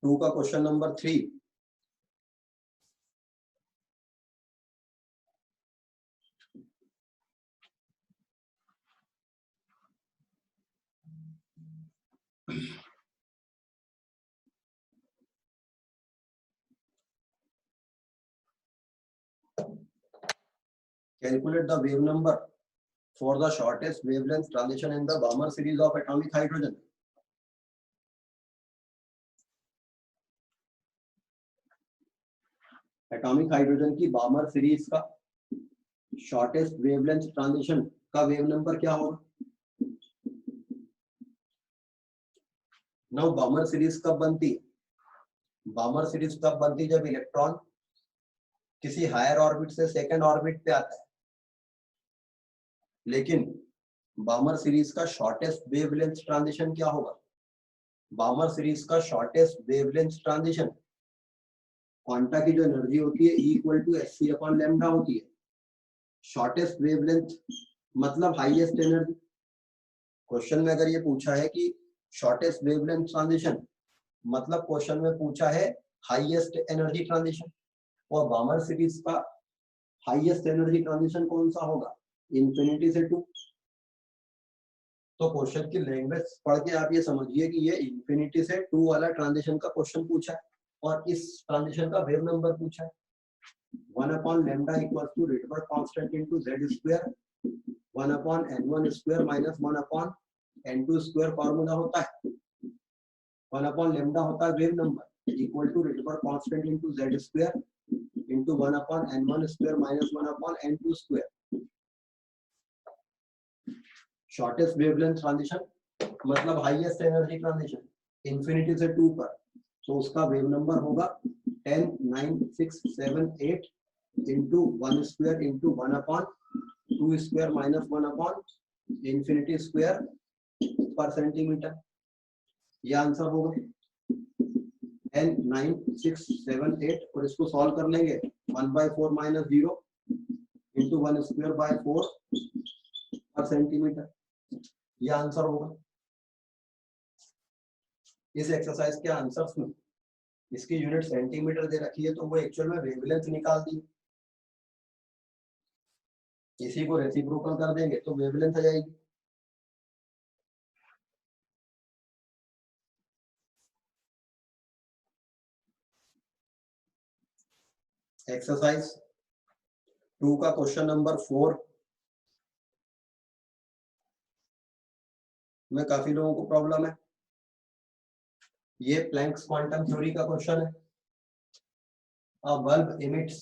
2 का question number 3। Calculate the wave number for the shortest wavelength transition in the Balmer series of atomic hydrogen. Atomic hydrogen की बामर सीरीज का शॉर्टेस्ट वेवलेंथ ट्रांजिशन का वेव नंबर क्या होगा? नाउ बामर सीरीज कब बनती है? बामर सीरीज तब बनती जब इलेक्ट्रॉन किसी हायर ऑर्बिट से सेकंड ऑर्बिट पे आता है। लेकिन बामर सीरीज का शॉर्टेस्ट वेवलेंथ ट्रांजिशन क्या होगा? बामर सीरीज का शॉर्टेस्ट वेवलेंथ ट्रांजिशन, क्वांटा की जो एनर्जी होती है equal to Hc upon lambda होती है। शॉर्टेस्ट वेवलेंथ मतलब हाईएस्ट एनर्जी। क्वेश्चन में अगर ये पूछा है कि शॉर्टेस्ट वेवलेंथ ट्रांजिशन, मतलब क्वेश्चन में पूछा है हाईएस्ट एनर्जी ट्रांजिशन, और बामर सीरीज का हाईएस्ट एनर्जी ट्रांजिशन कौन सा होगा? इंफिनिटी से 2। तो क्वेश्चन की लैंग्वेज पढ़ के आप ये समझिए कि ये इंफिनिटी से 2 वाला ट्रांजिशन का क्वेश्चन पूछा है और इस ट्रांजिशन का वेव नंबर पूछा है। 1 upon lambda equals to Rydberg constant into z square 1 upon n1 square minus 1 upon n2 square formula होता है। 1 अपॉन लैम्डा होता है wave number equal to Rydberg constant into z square into 1 upon n1 square minus 1 upon n2 square. Shortest wavelength transition मतलब हाईएस्ट एनर्जी ट्रांजिशन इंफिनिटी से 2 पर, तो उसका वेव नंबर होगा 10 9 6 7 8 into 1 square into 1 upon 2 square minus 1 upon infinity square पर सेंटीमीटर। ये आंसर होगा 10 9 6 7 8 और इसको सॉल्व कर लेंगे 1/4 माइनस 0 इंटू 1 स्क्वायर बाय 4 पर सेंटीमीटर, ये आंसर होगा। इस एक्सरसाइज के आंसर्स में इसकी यूनिट सेंटीमीटर दे रखी है, तो वो एक्चुअल में वेवलेंथ निकाल दी, इसी को रेसिप्रोकल कर देंगे तो वेवलेंथ आ जाएगी। एक्सरसाइज 2 का क्वेश्चन नंबर 4 में काफी लोगों को प्रॉब्लम है। ये प्लैंक्स क्वांटम थ्योरी का क्वेश्चन है। अ bulb emits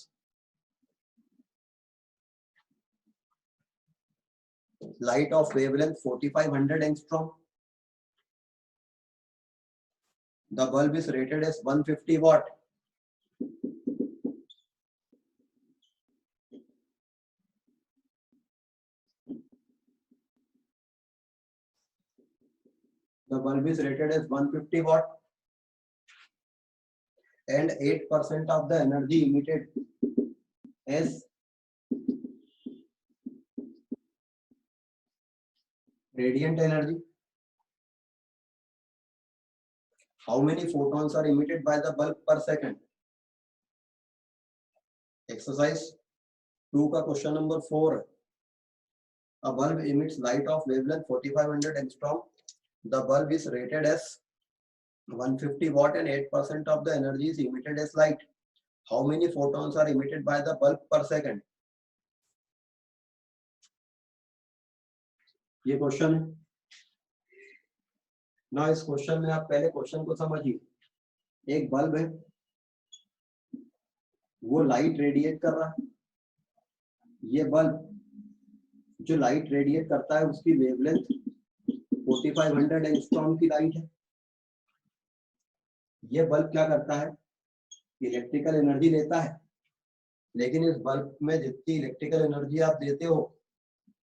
light of wavelength 4500 angstrom. The bulb is rated as 150 watt. The bulb is rated as 150 watt and 8% of the energy emitted as radiant energy. How many photons are emitted by the bulb per second? Exercise 2 का question number 4. A bulb emits light of wavelength 4500 angstrom. The bulb is rated as 150 watt and 8% of the energy is emitted as light. How many photons are emitted by the bulb per second? ये क्वेश्चन है ना। इस क्वेश्चन में आप पहले क्वेश्चन को समझिए। एक बल्ब है, वो लाइट रेडिएट कर रहा है। ये बल्ब जो लाइट रेडिएट करता है उसकी वेवलेंथ 4500 एंगस्ट्रॉम की लाइट है। ये बल्ब क्या करता है, इलेक्ट्रिकल एनर्जी लेता है, लेकिन इस बल्ब में जितनी इलेक्ट्रिकल एनर्जी आप देते हो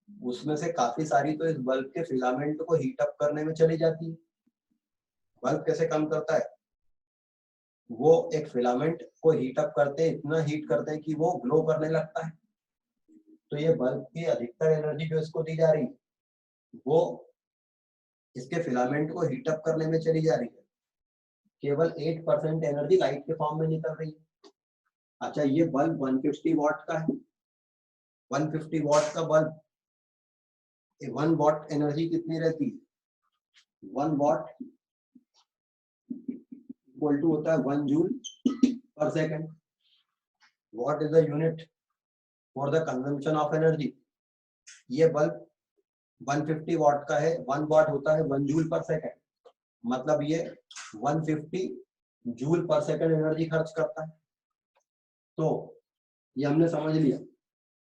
उसमें से काफी सारी तो इस बल्ब के फिलामेंट को हीट अप करने में चली जाती है। बल्ब कैसे काम करता है, वो एक फिलामेंट को हीट अप करते हैं, इतना हीट करते हैं कि वो ग्लो करने लगता है। तो ये बल्ब की अधिकतर एनर्जी जो इसको दी जा रही है वो इसके फिलामेंट को हीट अप करने में चली जा रही है। केवल 8% एनर्जी लाइट के फॉर्म में निकल रही है। अच्छा, ये बल्ब 150 वॉट का है। 150 वॉट का बल्ब, 1 वॉट एनर्जी कितनी रहती है, 1 वॉट इक्वल टू होता है 1 जूल पर second. What is the unit for the consumption of energy. ये बल्ब 150 वॉट का है, 1 वॉट होता है 1 जूल पर सेकंड, मतलब ये 150 जूल पर सेकंड एनर्जी खर्च करता है। तो ये हमने समझ लिया।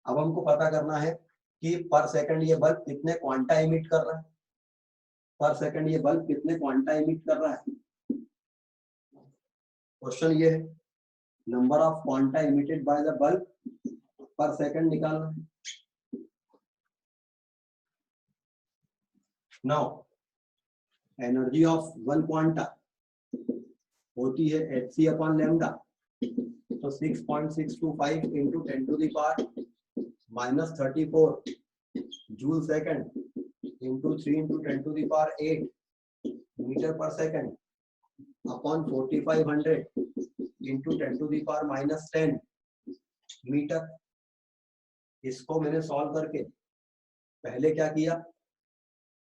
अब हमको पता करना है कि पर सेकंड ये बल्ब कितने क्वांटा इमिट कर रहा है। पर सेकंड ये बल्ब कितने क्वांटा इमिट कर रहा है। क्वेश्चन ये है, number of quanta emitted by the bulb पर सेकंड निकालना है। नाउ एनर्जी ऑफ 1 क्वांटा होती है hc अपॉन लैम्डा, तो 6.625 into 10 to the power minus 34 joule second into 3 into 10 to the power 8 metre पर second upon 4500 into 10 to the power minus 10 metre. इसको मैंने सॉल्व करके पहले क्या किया,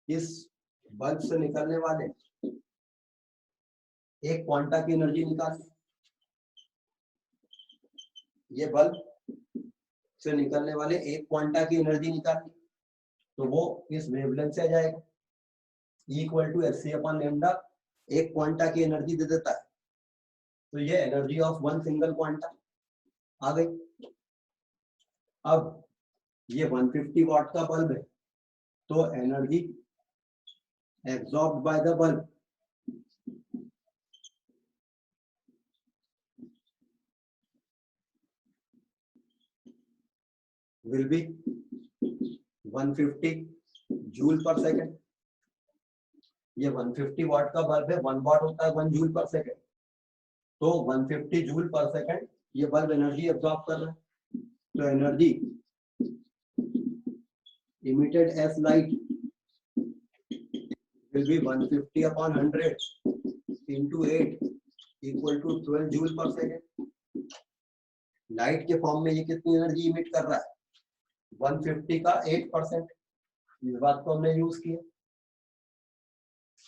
इस बल्ब से निकलने वाले एक क्वांटा की एनर्जी निकाली। ये बल्ब से निकलने वाले एक क्वांटा की एनर्जी निकाली, तो वो इस वेवलेंथ से आ जाएगा। Equal to hc upon lambda, एक क्वांटा की एनर्जी दे देता है, तो ये एनर्जी ऑफ 1 सिंगल क्वांटा आ गई। अब ये 150 वॉट का बल्ब है, तो energy absorbed by the bulb will be 150 joule पर सेकंड। ये 150 वाट का बल्ब है, 1 वाट होता है 1 जूल पर सेकंड, तो 150 जूल पर सेकंड ये बल्ब एनर्जी एब्जॉर्ब कर रहा है। तो energy emitted as light will be 150 upon 100 into 8 equal to 12 joule पर सेकेंड। लाइट के फॉर्म में ये कितनी एनर्जी इमिट कर रहा है? 150 का 8%। इस बात को हमने यूज किया,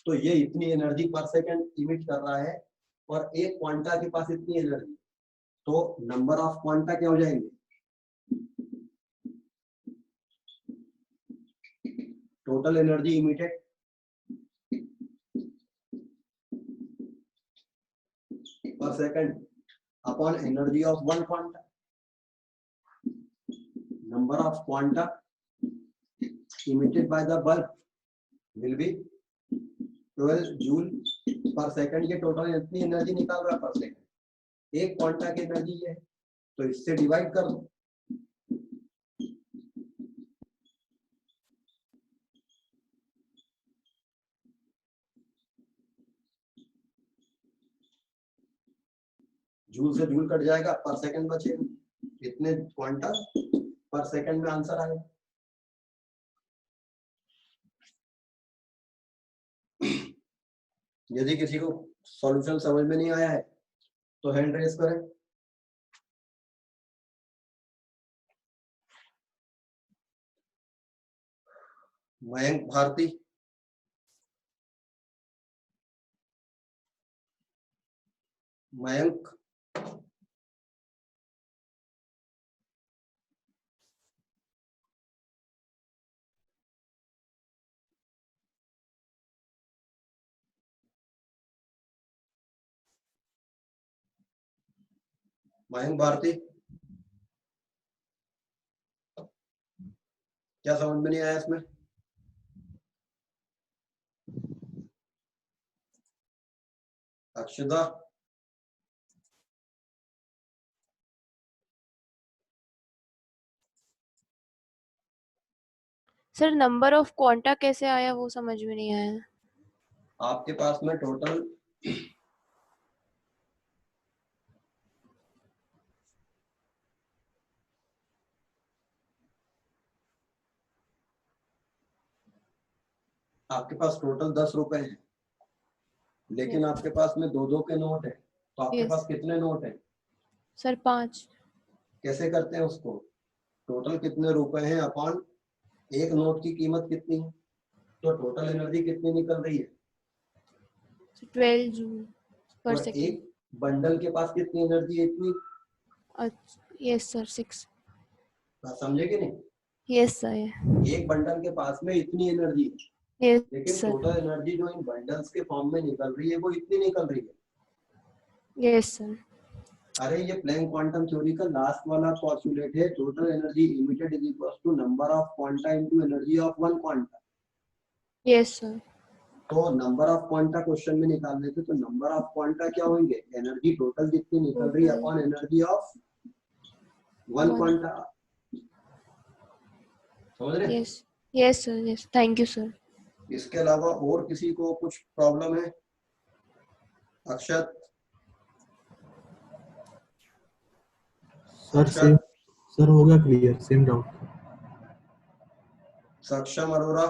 तो ये इतनी एनर्जी पर सेकेंड इमिट कर रहा है और एक क्वांटा के पास इतनी एनर्जी, तो नंबर ऑफ क्वांटा क्या हो जाएंगे? Total energy emitted per second upon energy of one quanta. Number of quanta emitted by the bulb will be 12 joule per second। ये टोटल इतनी एनर्जी निकाल रहा है पर सेकंड। एक क्वांटा की एनर्जी है, तो इससे डिवाइड कर दो। जूल से जूल कट जाएगा, पर सेकंड बचेगा। इतने क्वांटा पर सेकंड में आंसर आएगा। यदि किसी को सॉल्यूशन समझ में नहीं आया है तो हैंड रेज करें। मयंक भारती, मयंक, मयंक भारती, क्या समझ में नहीं आया इसमें? Akshada, sir number of quanta कैसे आया वो समझ में नहीं आया। आपके पास में टोटल आपके पास टोटल 10 रुपए हैं, लेकिन आपके पास में 2-2 के नोट है, तो आपके पास कितने नोट है? सर 5। कैसे करते हैं उसको? टोटल कितने रुपए हैं अपॉन एक नोट की कीमत कितनी है, तो टोटल एनर्जी कितनी निकल रही है? 12 जूल पर और सेकेंड। एक बंडल के पास कितनी एनर्जी है? इतनी। Yes sir 6। बात समझे कि नहीं? Yes sir. एक बंडल के पास में इतनी एनर्जी है, यस लेकिन सर। टोटल एनर्जी जो इन बंडल्स के फॉर्म में निकल रही है वो इतनी निकल रही है। Yes sir. अरे ये प्लैंक क्वांटम थ्योरी का लास्ट वाला पोस्टुलेट है, total energy emitted is equal to number of quanta into energy of one quanta. Yes sir. तो नंबर ऑफ क्वांटा क्वेश्चन में निकालने थे, तो नंबर ऑफ क्वांटा क्या होंगे? एनर्जी टोटल जितनी निकल रही है upon energy of one quanta. समझ रहे? Yes yes sir. Yes, thank you sir. इसके अलावा और किसी को कुछ प्रॉब्लम है? अक्षत, सर हो गया क्लियर, सेम डाउट। सक्षम अरोरा,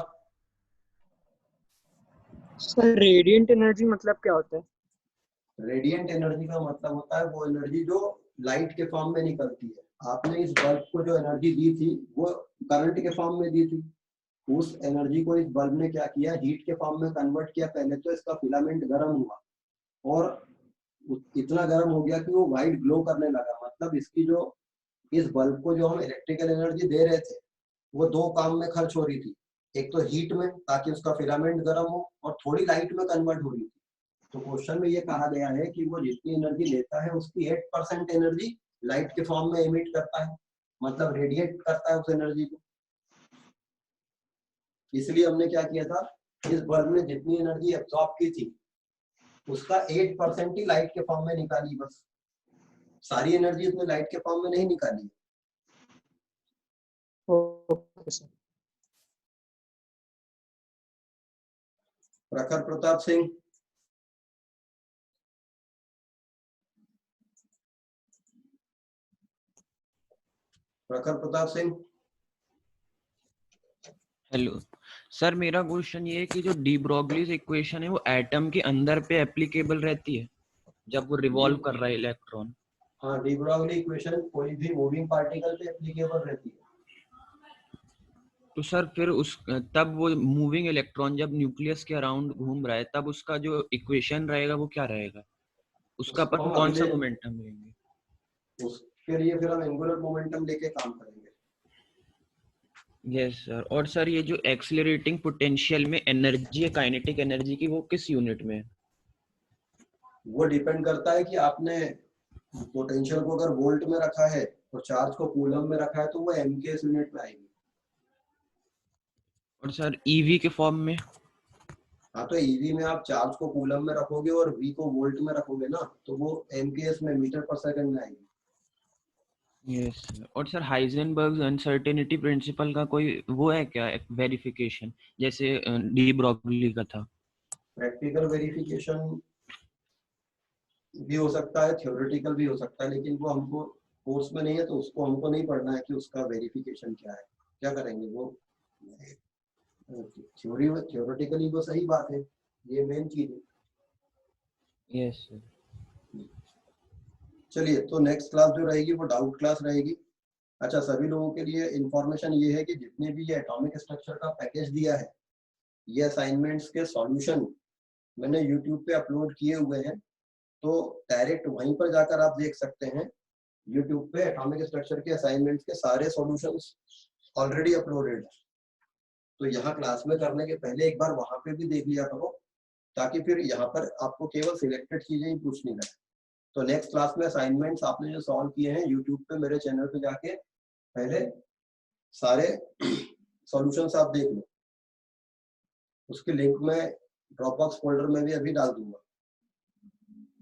सर रेडिएंट एनर्जी मतलब क्या होता है? रेडिएंट एनर्जी का मतलब होता है वो एनर्जी जो लाइट के फॉर्म में निकलती है। आपने इस बल्ब को जो एनर्जी दी थी वो करंट के फॉर्म में दी थी, उस एनर्जी को इस बल्ब ने क्या किया? हीट के फॉर्म में कन्वर्ट किया। पहले तो इसका फिलामेंट गर्म हुआ और इतना गर्म हो गया कि वो व्हाइट ग्लो करने लगा। मतलब इसकी जो इस बल्ब को जो हम इलेक्ट्रिकल एनर्जी दे रहे थे वो दो काम में खर्च हो रही थी। एक तो हीट में, ताकि उसका फिलामेंट गर्म हो, और थोड़ी लाइट में कन्वर्ट हो रही थी। तो क्वेश्चन में ये कहा गया है कि वो जितनी एनर्जी लेता है उसकी 8% एनर्जी लाइट के फॉर्म में इमिट करता है, मतलब रेडिएट करता है उस एनर्जी को। इसलिए हमने क्या किया था, इस बल्ब ने जितनी एनर्जी एब्जॉर्ब की थी उसका 8% ही लाइट के फॉर्म में निकाली, बस सारी एनर्जी उसने लाइट के फॉर्म में नहीं निकाली। प्रखर प्रताप सिंह, प्रखर प्रताप सिंह, हेलो सर, मेरा क्वेश्चन ये है कि जो डी ब्रोगलीज इक्वेशन है वो एटम के अंदर पे एप्लीकेबल रहती है जब वो रिवॉल्व कर रहा है इलेक्ट्रॉन? हाँ, डी ब्रोगली इक्वेशन कोई भी मूविंग पार्टिकल पे एप्लीकेबल रहती है। तो सर फिर उस तब वो मूविंग इलेक्ट्रॉन जब न्यूक्लियस के अराउंड घूम रहा है तब उसका जो इक्वेशन रहेगा वो क्या रहेगा? उसका उसको अपन हम कौन सा अगले मोमेंटम लेंगे? उसके लिए फिर हम एंगुलर मोमेंटम लेके काम करेंगे। Yes sir. और सर ये जो एक्सीलरेटिंग पोटेंशियल में एनर्जी है काइनेटिक एनर्जी की, वो किस यूनिट में है? वो डिपेंड करता है कि आपने पोटेंशियल को अगर वोल्ट में रखा है और चार्ज को कूलम में रखा है तो वो एमकेएस यूनिट में आएगी। और सर ईवी के फॉर्म में? हाँ, तो ईवी में आप चार्ज को कूलम में रखोगे और वी को वोल्ट में रखोगे ना, तो वो एमकेएस में मीटर पर सेकंड में आएगी। Yes sir. और सर हाइजेनबर्ग अनसर्टेनिटी प्रिंसिपल का कोई वो है क्या वेरिफिकेशन, जैसे डी ब्रोगली का था? प्रैक्टिकल वेरिफिकेशन भी हो सकता है, थ्योरेटिकल भी हो सकता है, लेकिन वो हमको कोर्स में नहीं है तो उसको हमको नहीं पढ़ना है कि उसका वेरिफिकेशन क्या है। क्या करेंगे वो थ्योरेटिकली वो सही बात है, ये मेन चीज है। Yes sir. चलिए, तो नेक्स्ट क्लास जो रहेगी वो डाउट क्लास रहेगी। अच्छा, सभी लोगों के लिए इंफॉर्मेशन ये है कि जितने भी ये एटॉमिक स्ट्रक्चर का पैकेज दिया है, ये असाइनमेंट्स के सॉल्यूशन मैंने यूट्यूब पे अपलोड किए हुए हैं, तो डायरेक्ट वहीं पर जाकर आप देख सकते हैं। यूट्यूब पे एटॉमिक स्ट्रक्चर के असाइनमेंट्स के सारे सॉल्यूशंस ऑलरेडी अपलोडेड है, तो यहाँ क्लास में करने के पहले एक बार वहां पे भी देख लिया करो, ताकि फिर यहाँ पर आपको केवल सिलेक्टेड चीजें ही पूछनी रहे। तो नेक्स्ट क्लास में असाइनमेंट्स आपने जो सॉल्व किए हैं यूट्यूब पे मेरे चैनल पे जाके पहले सारे सॉल्यूशंस आप देख लो, उसकी लिंक मैं ड्रॉपबॉक्स फोल्डर में भी अभी डाल दूंगा।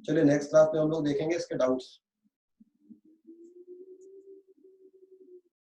चलिए, नेक्स्ट क्लास में हम लोग देखेंगे इसके डाउट्स।